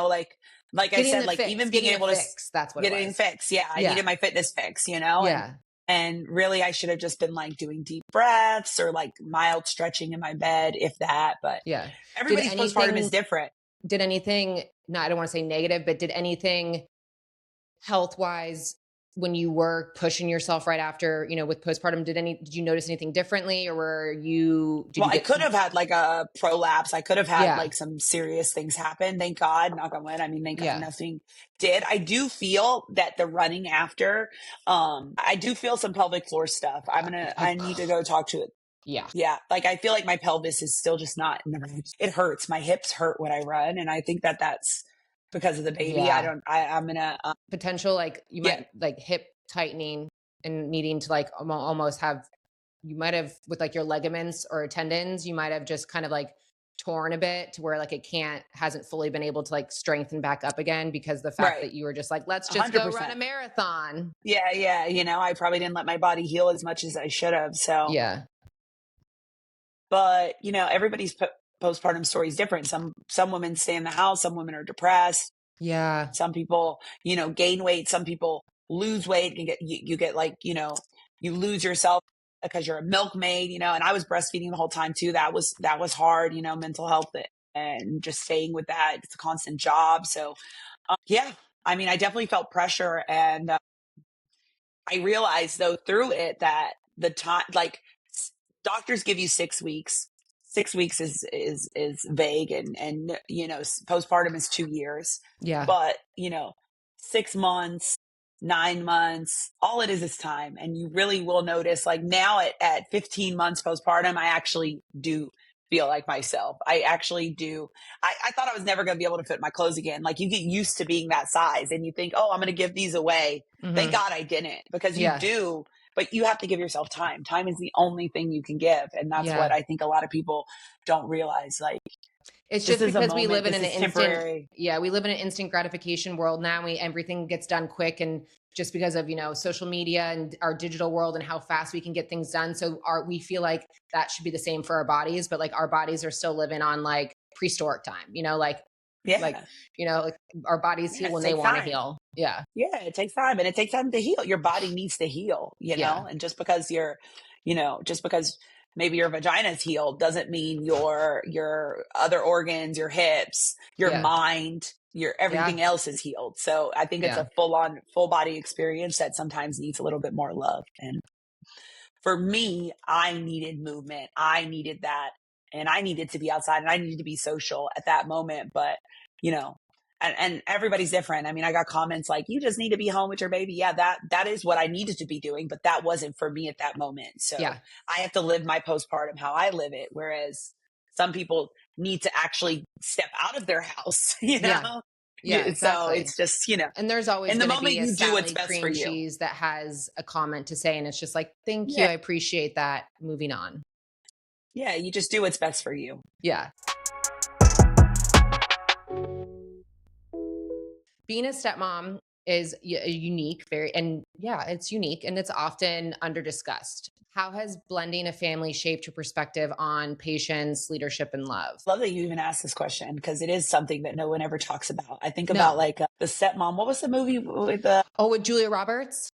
like I getting said, the like fix, even being getting a able to fix. That's what it get it in was. fix. Yeah, I Yeah, needed my fitness fix, yeah, and really I should have just been like doing deep breaths or like mild stretching in my bed, if that. But yeah. Did everybody's postpartum is anything? different. Did anything? No, I don't want to say negative, but did anything health wise, when you were pushing yourself right after, with postpartum, did you notice anything differently, or did Well, you I get could have had like a prolapse. I could have had yeah, like some serious things happen. Thank God, knock on wood. I mean, thank God yeah, nothing did. I do feel that the running after, I do feel some pelvic floor stuff. I need to go talk to it. Yeah. Yeah. Like I feel like my pelvis is still just not in the right. It hurts. My hips hurt when I run. And I think that that's because of the baby. Yeah. I'm going to, Potential, like you yeah. might like hip tightening and needing to like almost have, you might have with like your ligaments or tendons, you might have just kind of like torn a bit to where like it hasn't fully been able to like strengthen back up again because the fact Right. that you were just like, let's just go run a 100%. marathon. Yeah. Yeah. I probably didn't let my body heal as much as I should have. So, Yeah. but everybody's postpartum story is different. Some women stay in the house. Some women are depressed. Yeah. Some people, gain weight. Some people lose weight. You get like, you lose yourself because you're a milkmaid, and I was breastfeeding the whole time too. That was hard, mental health and just staying with that. It's a constant job. So, yeah, I mean, I definitely felt pressure, and I realized though through it that the time, like doctors give you 6 weeks. 6 weeks is vague, and postpartum is 2 years, Yeah. but 6 months, 9 months, all it is time. And you really will notice, like now at 15 months postpartum, I actually do feel like myself. I actually do. I thought I was never going to be able to fit my clothes again. Like you get used to being that size and you think, oh, I'm going to give these away. Thank God I didn't, because you Yeah. do, but you have to give yourself time. Time is the only thing you can give. And that's what Yeah. I think a lot of people don't realize. Like, It's this just is a because we moment, live in this an is instant, temporary. yeah, we live in an instant gratification world now. Everything gets done quick, and just because of, social media and our digital world and how fast we can get things done. So we feel like that should be the same for our bodies, but like our bodies are still living on like prehistoric time, like, Yeah. like our bodies Yeah. heal It when they takes want to time. heal. Yeah. Yeah. It takes time, and it takes time to heal. Your body needs to heal, Yeah. and just because just because maybe your vagina is healed doesn't mean your other organs, your hips, your Yeah. mind, your Yeah. everything else is healed. So I think it's Yeah. a full body experience that sometimes needs a little bit more love. And for me, I needed movement. I needed that. And I needed to be outside, and I needed to be social at that moment. But, you know, and everybody's different. I mean, I got comments like, you just need to be home with your baby. Yeah, that is what I needed to be doing, but that wasn't for me at that moment. So Yeah. I have to live my postpartum how I live it. Whereas some people need to actually step out of their house, Yeah. Yeah, So exactly. it's just, And there's always in the going to moment be a you do what's Sally best for cream you. cheese that has a comment to say, and it's just like, thank you, Yeah. I appreciate that. Moving on. Yeah. You just do what's best for you. Yeah. Being a stepmom is unique, and yeah, it's unique and it's often under discussed. How has blending a family shaped your perspective on patience, leadership, and love? Love that you even asked this question, because it is something that no one ever talks about. I think about No. like the stepmom. What was the movie with Oh, with Julia Roberts?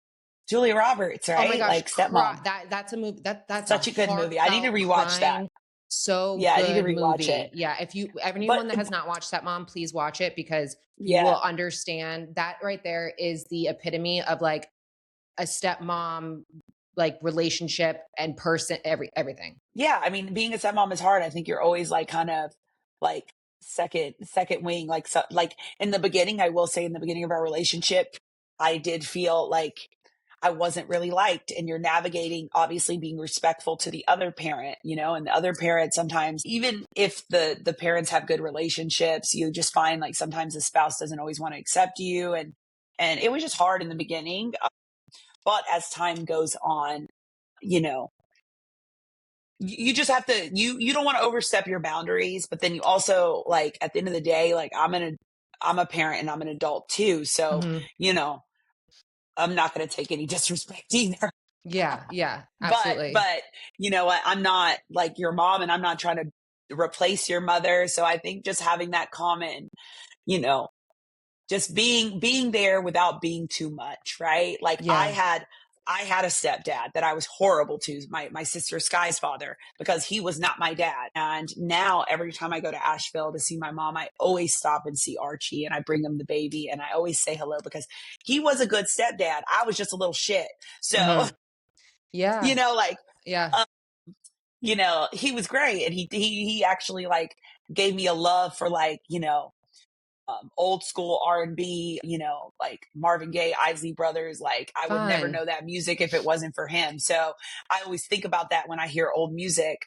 Julia Roberts, Oh my right? gosh, Like stepmom. that's a movie that's a Such a good movie. I need to heartfelt, rewatch that. crying, so Yeah, I need to good rewatch it. movie. Yeah, if you But anyone that has not watched that, mom, please watch it, because you yeah, will understand that right there is the epitome of like a stepmom, like relationship and person, everything. yeah. I mean, being a stepmom is hard. I think you're always like kind of like second wing. Like like in the beginning, I will say in the beginning of our relationship, I did feel like I wasn't really liked, and you're navigating, obviously being respectful to the other parent, and the other parent, sometimes, even if the parents have good relationships, you just find like sometimes the spouse doesn't always want to accept you. And it was just hard in the beginning. But as time goes on, you know, you just have to, you don't want to overstep your boundaries, but then you also, like, at the end of the day, like, I'm a parent and I'm an adult too. So, Hmm. you know, I'm not going to take any disrespect either. Yeah, yeah, But absolutely. but you know what? I'm not like your mom, and I'm not trying to replace your mother. So I think just having that common, you know, just being there without being too much, right? Like Yeah. I had a stepdad that I was horrible to, my sister Sky's father, because he was not my dad. And now every time I go to Asheville to see my mom, I always stop and see Archie, and I bring him the baby, and I always say hello, because he was a good stepdad. I was just a little shit. So, Hmm. Yeah. like, Yeah. um, he was great. And he actually like gave me a love for, like, old school R&B, like Marvin Gaye, Isley Brothers. Like I would never Fun. know that music if it wasn't for him. So I always think about that when I hear old music,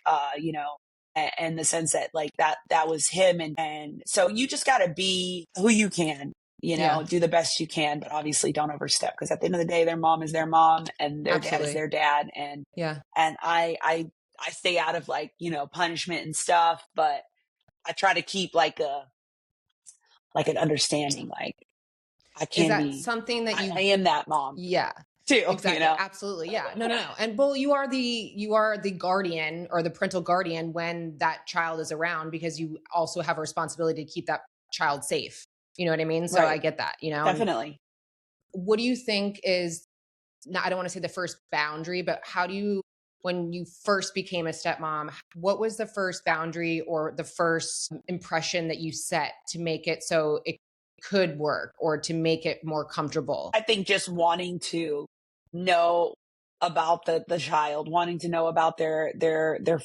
and the sense that like that was him. And so you just got to be who you can, Yeah, do the best you can, but obviously don't overstep, because at the end of the day, their mom is their mom and their dad is absolutely. their dad. Yeah. And I stay out of like, punishment and stuff, but I try to keep like an understanding. Like I Is can that be, something that I you, am that mom yeah, too, exactly. Absolutely. Yeah. No, no, no. And Bull, you are the guardian or the parental guardian when that child is around, because you also have a responsibility to keep that child safe. You know what I mean? So I Right. get that, and Definitely. what do you think is, I don't want to say the first boundary, but how do you, when you first became a stepmom, what was the first boundary or the first impression that you set to make it so it could work or to make it more comfortable? I think just wanting to know about the child, wanting to know about their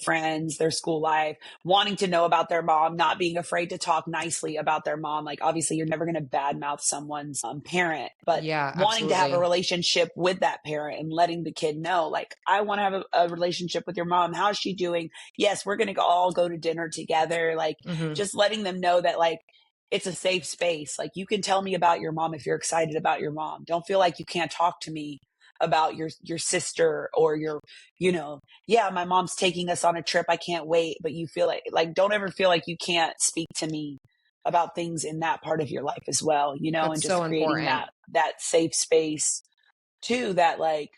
friends, their school life, wanting to know about their mom, not being afraid to talk nicely about their mom. Like obviously you're never going to badmouth someone's parent, but Yeah, wanting to have a absolutely. relationship with that parent and letting the kid know, like, I want to have a relationship with your mom. How's she doing? Yes, we're going to all go to dinner together. Like Hmm. just letting them know that like it's a safe space. Like you can tell me about your mom if you're excited about your mom. Don't feel like you can't talk to me about your sister or yeah, my mom's taking us on a trip. I can't wait. But you feel like don't ever feel like you can't speak to me about things in that part of your life as well, and That's just so creating important. that safe space too, that like,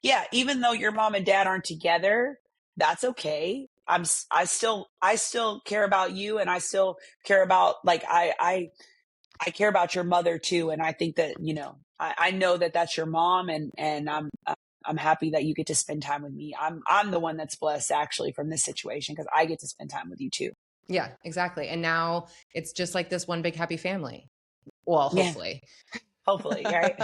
yeah, even though your mom and dad aren't together, that's okay. I still care about you, and I still care about like I care about your mother too. And I think that, I know that that's your mom, and I'm happy that you get to spend time with me. I'm the one that's blessed actually from this situation, because I get to spend time with you too. Yeah, exactly. And now it's just like this one big happy family. Well, Yeah, hopefully. hopefully, right?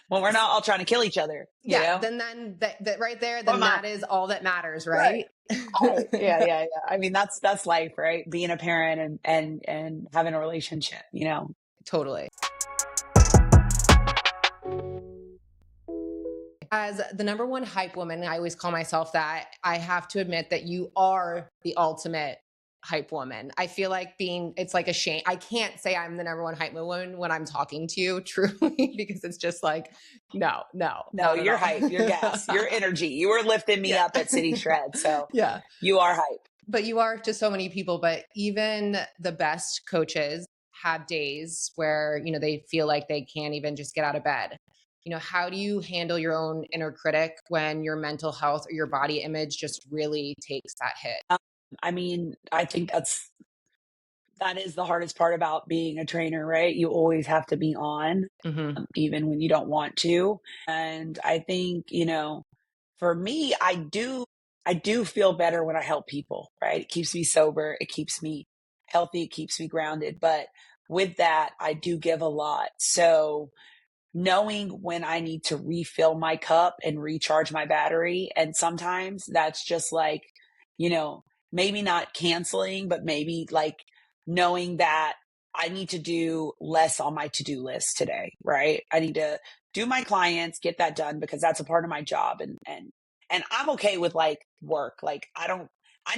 When we're not all trying to kill each other, Yeah, then that right there, Come then on. that is all that matters, Right. right? Right. Yeah, yeah, yeah. I mean, that's life, right? Being a parent and having a relationship. Totally. As the number one hype woman, I always call myself that. I have to admit that you are the ultimate hype woman. I feel like it's like a shame. I can't say I'm the number one hype woman when I'm talking to you, truly, because it's just like, no, no, No, not at you're hype, you're gas, all. your energy. You were lifting me Yeah. up at City Shred. So Yeah. you are hype. But you are to so many people, but even the best coaches have days where, they feel like they can't even just get out of bed. How do you handle your own inner critic when your mental health or your body image just really takes that hit? Um, I mean, I think that is the hardest part about being a trainer, right? You always have to be on, Hmm. even when you don't want to. And I think, for me, I do feel better when I help people, right? It keeps me sober, it keeps me healthy, it keeps me grounded. But with that, I do give a lot. So knowing when I need to refill my cup and recharge my battery. And sometimes that's just like, you know, maybe not canceling, but maybe like knowing that I need to do less on my to-do list today, right? I need to do my clients, get that done, because that's a part of my job. And I'm okay with like work. Like I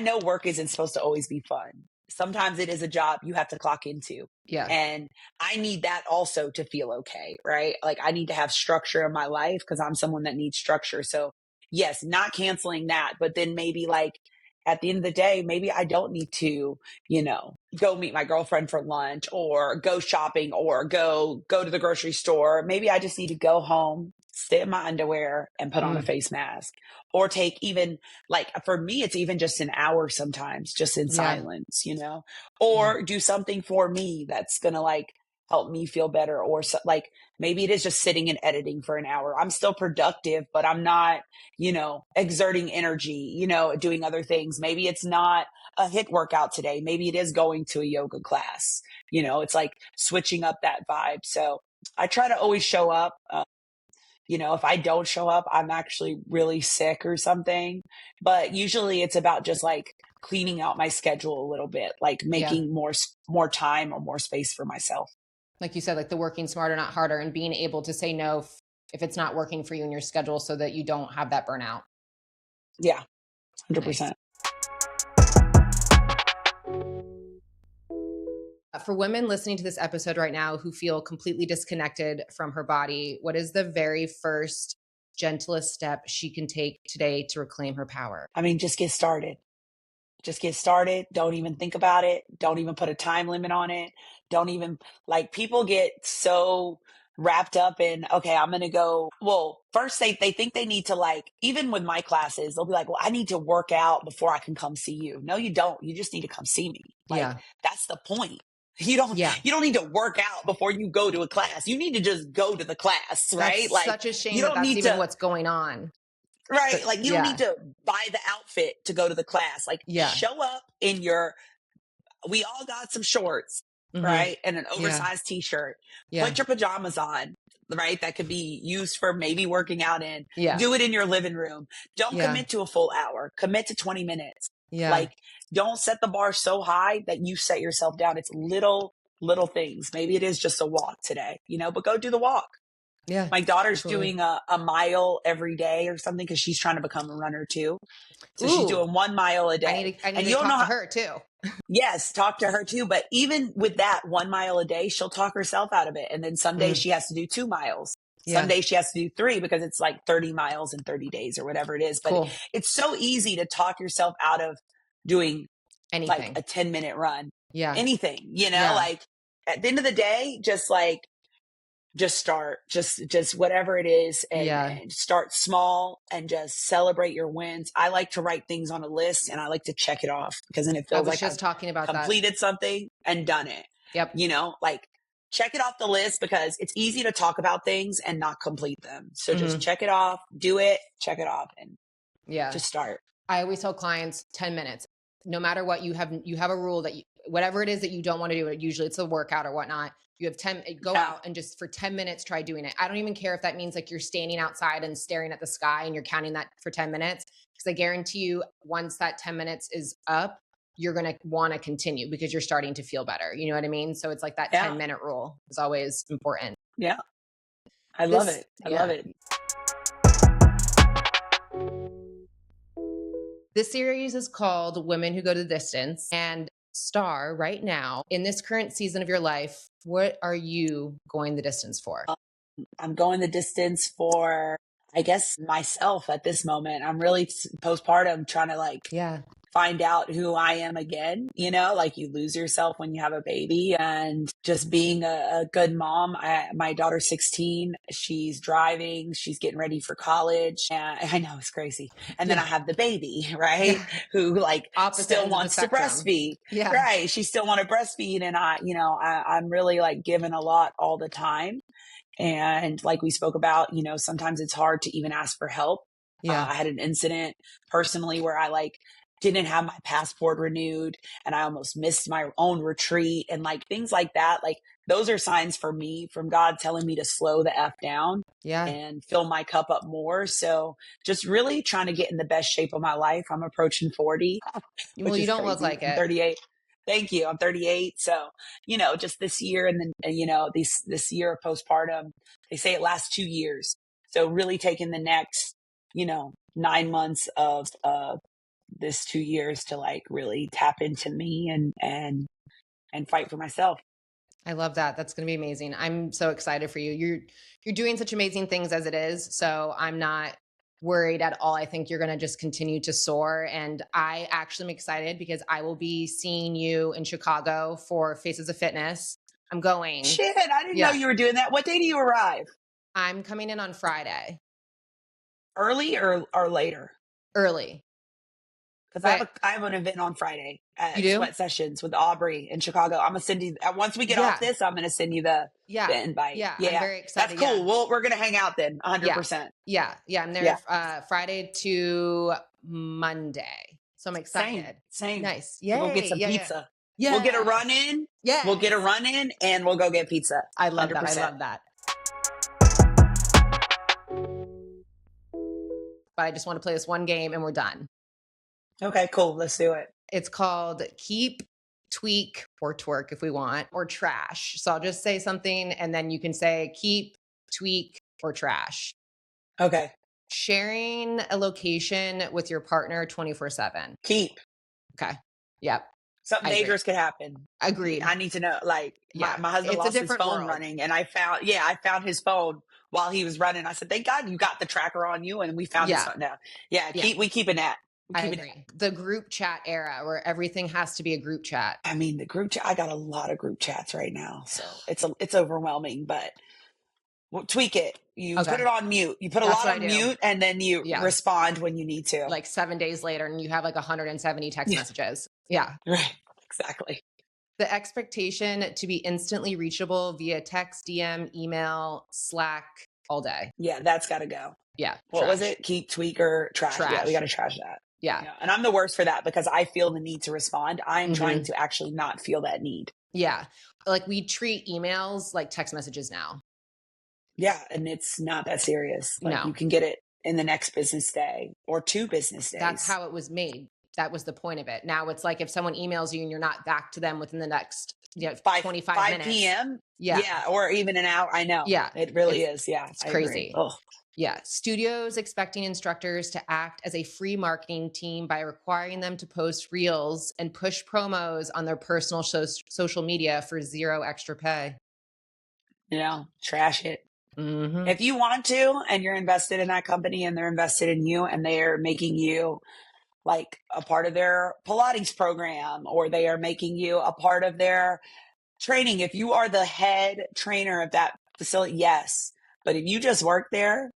know work isn't supposed to always be fun. Sometimes it is a job you have to clock into. Yeah. And I need that also to feel okay, right? Like I need to have structure in my life because I'm someone that needs structure. So, yes, not canceling that, but then maybe like at the end of the day, maybe I don't need to, go meet my girlfriend for lunch or go shopping or go to the grocery store. Maybe I just need to go home, sit in my underwear and put on a Mm, face mask, or take even like for me it's even just an hour sometimes just in yeah. silence, Yeah. or do something for me that's going to like help me feel better, or so, like maybe it is just sitting and editing for an hour. I'm still productive, but I'm not, exerting energy, doing other things. Maybe it's not a hit workout today. Maybe it is going to a yoga class. It's like switching up that vibe. So I try to always show up. if I don't show up, I'm actually really sick or something. But usually it's about just like cleaning out my schedule a little bit, like Yeah. making more time or more space for myself. Like you said, like the working smarter, not harder, and being able to say no if it's not working for you in your schedule so that you don't have that burnout. Yeah, Nice. 100%. For women listening to this episode right now who feel completely disconnected from her body, what is the very first gentlest step she can take today to reclaim her power? I mean, just get started. Just get started. Don't even think about it. Don't even put a time limit on it. Don't even, like, people get so wrapped up in, okay, I'm going to go. Well, first they think they need to, like, even with my classes, they'll be like, well, I need to work out before I can come see you. No, you don't. You just need to come see me. Like, Yeah. that's the point. Yeah. You don't need to work out before you go to a class. You need to just go to the class, right? That's Like, such a shame you that don't that's need even to, what's going on. right? But Like, you don't need yeah. to buy the outfit to go to the class. Like, Yeah. show up in we all got some shorts, Mm-hmm. right? And an Yeah. oversized t-shirt. Yeah. Put your pajamas on, right? That could be used for maybe working out in. Yeah. Do it in your living room. Don't Yeah. commit to a full hour. Commit to 20 minutes. Yeah. Like, don't set the bar so high that you set yourself down. It's little things. Maybe it is just a walk today, but go do the walk. Yeah. My daughter's Absolutely. doing a mile every day or something because she's trying to become a runner too. So she's Ooh, doing 1 mile a I day. need And to you don't talk know to how, her too. yes, talk to her too. But even with that 1 mile a day, she'll talk herself out of it. And then some days she has to do 2 miles. Some Yeah. days she has to do 3 because it's like 30 miles in 30 days or whatever it is. But Cool. it's so easy to talk yourself out of doing like Anything. a 10-minute run. Yeah. Anything, Yeah. like at the end of the day, just start, just whatever it is, and start small and just celebrate your wins. I like to write things on a list and I like to check it off because then it I feels was like just I've talking about that. completed something and done it. Yep. Like check it off the list because it's easy to talk about things and not complete them. So just check it off, do it, check it off, and just start. I always tell clients 10 minutes. No matter what, you have a rule that whatever it is that you don't want to do, usually it's a workout or whatnot. You have 10, go out and just for 10 minutes, try doing it. I don't even care if that means like you're standing outside and staring at the sky and you're counting that for 10 minutes. Because I guarantee you, once that 10 minutes is up, you're going to want to continue because you're starting to feel better. You know what I mean? So it's like that 10-minute rule is always important. Yeah. I love it. I love it. This series is called Women Who Go the Distance. And Star, right now, in this current season of your life, what are you going the distance for? I'm going the distance for, I guess, myself at this moment. I'm really postpartum trying to find out who I am again. Like you lose yourself when you have a baby, and just being a good mom. My daughter's 16. She's driving. She's getting ready for college. And I know it's crazy. And then I have the baby, right? Who still wants to breastfeed. Yeah. Right. She still want to breastfeed. And I'm really given a lot all the time. And like we spoke about, sometimes it's hard to even ask for help. Yeah. I had an incident personally where I didn't have my passport renewed and I almost missed my own retreat and things like that. Those are signs for me from God telling me to slow the F down and fill my cup up more. So just really trying to get in the best shape of my life. I'm approaching 40. Well, you don't crazy. look like I'm it. 38. Thank you. I'm 38. So, just this year and then, this year of postpartum, they say it lasts 2 years. So really taking the next, 9 months of this 2 years to really tap into me and fight for myself. I love that. That's going to be amazing. I'm so excited for you. You're doing such amazing things as it is. So I'm not worried at all. I think you're going to just continue to soar. And I actually am excited because I will be seeing you in Chicago for Faces of Fitness. I'm going. Shit, I didn't know you were doing that. What day do you arrive? I'm coming in on Friday. Early or later? Early. Because I have an event on Friday at Sweat Sessions with Aubrey in Chicago. I'm going to send you, once we get off this, I'm going to send you the invite. Yeah. I'm very excited. That's cool. Well, we're going to hang out then, 100%. Yeah. I'm there Friday to Monday. So I'm excited. Same. Nice. Yeah. We'll get some pizza. Yeah. We'll get a run in. Yeah. We'll get a run in and we'll go get pizza. I love 100%. that. I love that. but I just want to play this one game and we're done. Okay, cool. Let's do it. It's called keep, tweak, or twerk if we want, or trash. So I'll just say something and then you can say keep, tweak, or trash. Okay. Sharing a location with your partner 24/7. Keep. Okay. Yep. Something dangerous could happen. Agreed. I need to know. Like my husband lost his phone running, and I found his phone while he was running. I said, "Thank God you got the tracker on you," and we found his phone. No, we keeping that. I agree. The group chat era where everything has to be a group chat. I mean, the group chat. I got a lot of group chats right now, so it's overwhelming. But we'll tweak it. You put it on mute. You put a lot on mute, and then you respond when you need to. Like 7 days later, and you have like 170 text messages. Yeah. Right. Exactly. The expectation to be instantly reachable via text, DM, email, Slack all day. Yeah, that's got to go. Yeah. What was it? Keep, tweak, or trash? Yeah, we got to trash that. Yeah. And I'm the worst for that because I feel the need to respond. I'm trying to actually not feel that need. Yeah. Like we treat emails like text messages now. Yeah. And it's not that serious. Like you can get it in the next business day or 2 business days. That's how it was made. That was the point of it. Now it's like if someone emails you and you're not back to them within the next 25 minutes. 5 p.m. Yeah. Or even an hour. I know. Yeah. It really is. Yeah. It's crazy. Yeah. Studios expecting instructors to act as a free marketing team by requiring them to post reels and push promos on their personal social media for 0 extra pay. Trash it. Mm-hmm. If you want to, and you're invested in that company and they're invested in you and they're making you like a part of their Pilates program, or they are making you a part of their training. If you are the head trainer of that facility, yes. But if you just work there,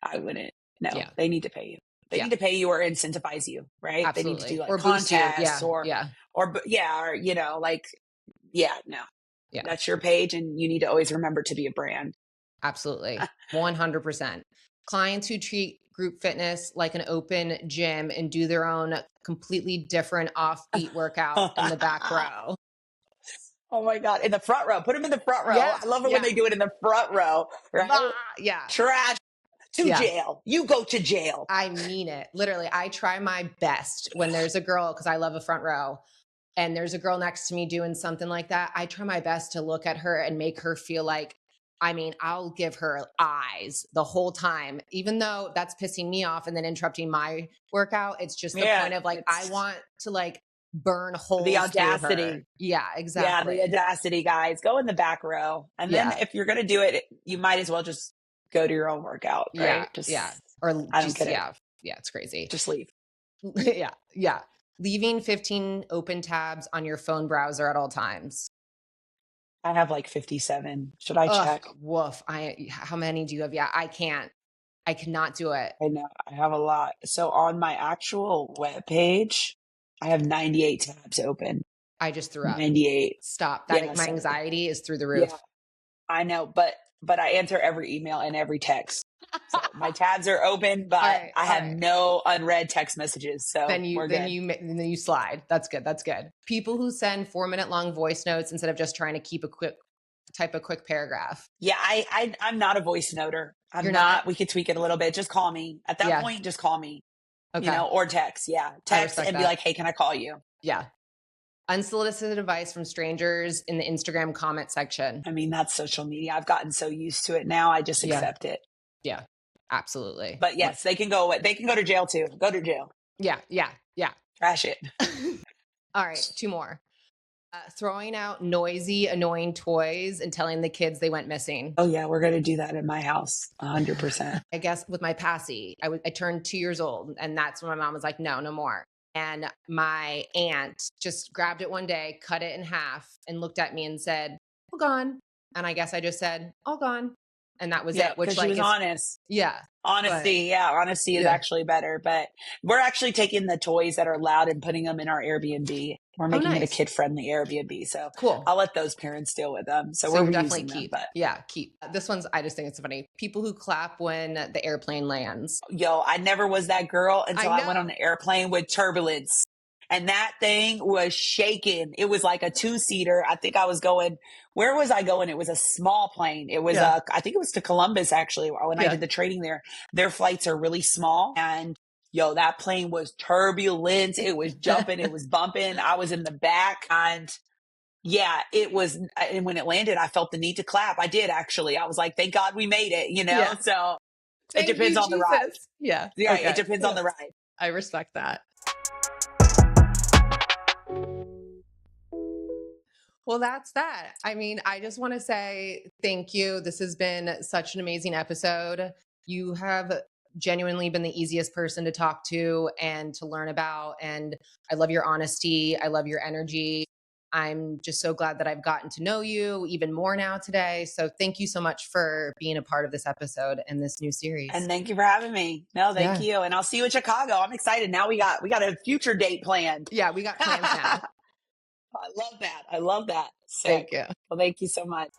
I wouldn't. No, they need to pay you. They need to pay you or incentivize you, right? Absolutely. They need to do like or contests or that's your page, and you need to always remember to be a brand. Absolutely. 100%. Clients who treat group fitness like an open gym and do their own completely different offbeat workout in the back row. Oh my God. In the front row. Put them in the front row. I love it when they do it in the front row. Right? Trash. Jail. You go to jail. I mean it. Literally, I try my best when there's a girl, because I love a front row, and there's a girl next to me doing something like that. I try my best to look at her and make her feel like, I'll give her eyes the whole time, even though that's pissing me off and then interrupting my workout. It's just the point of like, I want to like burn holes. The audacity. Yeah, exactly. Yeah, the audacity, guys. Go in the back row. And then if you're going to do it, you might as well just go to your own workout. Right? Or I don't get it. Yeah, it's crazy. Just leave. Yeah. Leaving 15 open tabs on your phone browser at all times. I have like 57. Should I check? Woof. How many do you have? Yeah, I can't. I cannot do it. I know. I have a lot. So on my actual web page, I have 98 tabs open. I just threw up. 98. Stop. My anxiety is through the roof. Yeah, I know, but I answer every email and every text. So my tabs are open, but I have no unread text messages. So then you slide. That's good. That's good. People who send 4-minute long voice notes instead of just trying to keep a quick paragraph. Yeah, I'm not a voice noter. You're not. We could tweak it a little bit. Just call me at that point. Just call me. Okay. Or text. Yeah, text and be like, "Hey, can I call you?" Yeah. Unsolicited advice from strangers in the Instagram comment section. I mean, that's social media. I've gotten so used to it now. I just accept it. Yeah, absolutely. But yes, they can go. They can go to jail too. Go to jail. Yeah. Trash it. All right, 2 more. Throwing out noisy, annoying toys and telling the kids they went missing. Oh yeah, we're gonna do that in my house, 100%. I guess with my Passy, I turned 2 years old, and that's when my mom was like, "No more." And my aunt just grabbed it one day, cut it in half, and looked at me and said, "All gone." And I guess I just said, "All gone." And that was it. Which she was honest. Yeah. Honesty. Honesty is actually better. But we're actually taking the toys that are loud and putting them in our Airbnb. We're making it a kid-friendly Airbnb. So cool. I'll let those parents deal with them. So we're definitely keep. Them, keep. This one's, I just think it's funny. People who clap when the airplane lands. Yo, I never was that girl until I went on an airplane with turbulence. And that thing was shaking. It was like a 2-seater. I think I was going, where was I going? It was a small plane. It was I think it was to Columbus actually when I did the training there. Their flights are really small. And yo, that plane was turbulent. It was jumping. It was bumping. I was in the back and yeah, it was. And when it landed, I felt the need to clap. I did actually. I was like, thank God we made it, Yeah. So it Thank depends you, on the ride. Jesus. Yeah. Yeah, Okay. it depends on the ride. I respect that. Well, that's that. I mean, I just want to say thank you. This has been such an amazing episode. You have genuinely been the easiest person to talk to and to learn about. And I love your honesty. I love your energy. I'm just so glad that I've gotten to know you even more now today. So thank you so much for being a part of this episode and this new series. And thank you for having me. No, thank you. And I'll see you in Chicago. I'm excited. Now we got a future date planned. Yeah, we got plans now. I love that. I love that. Sick. Thank you. Well, thank you so much.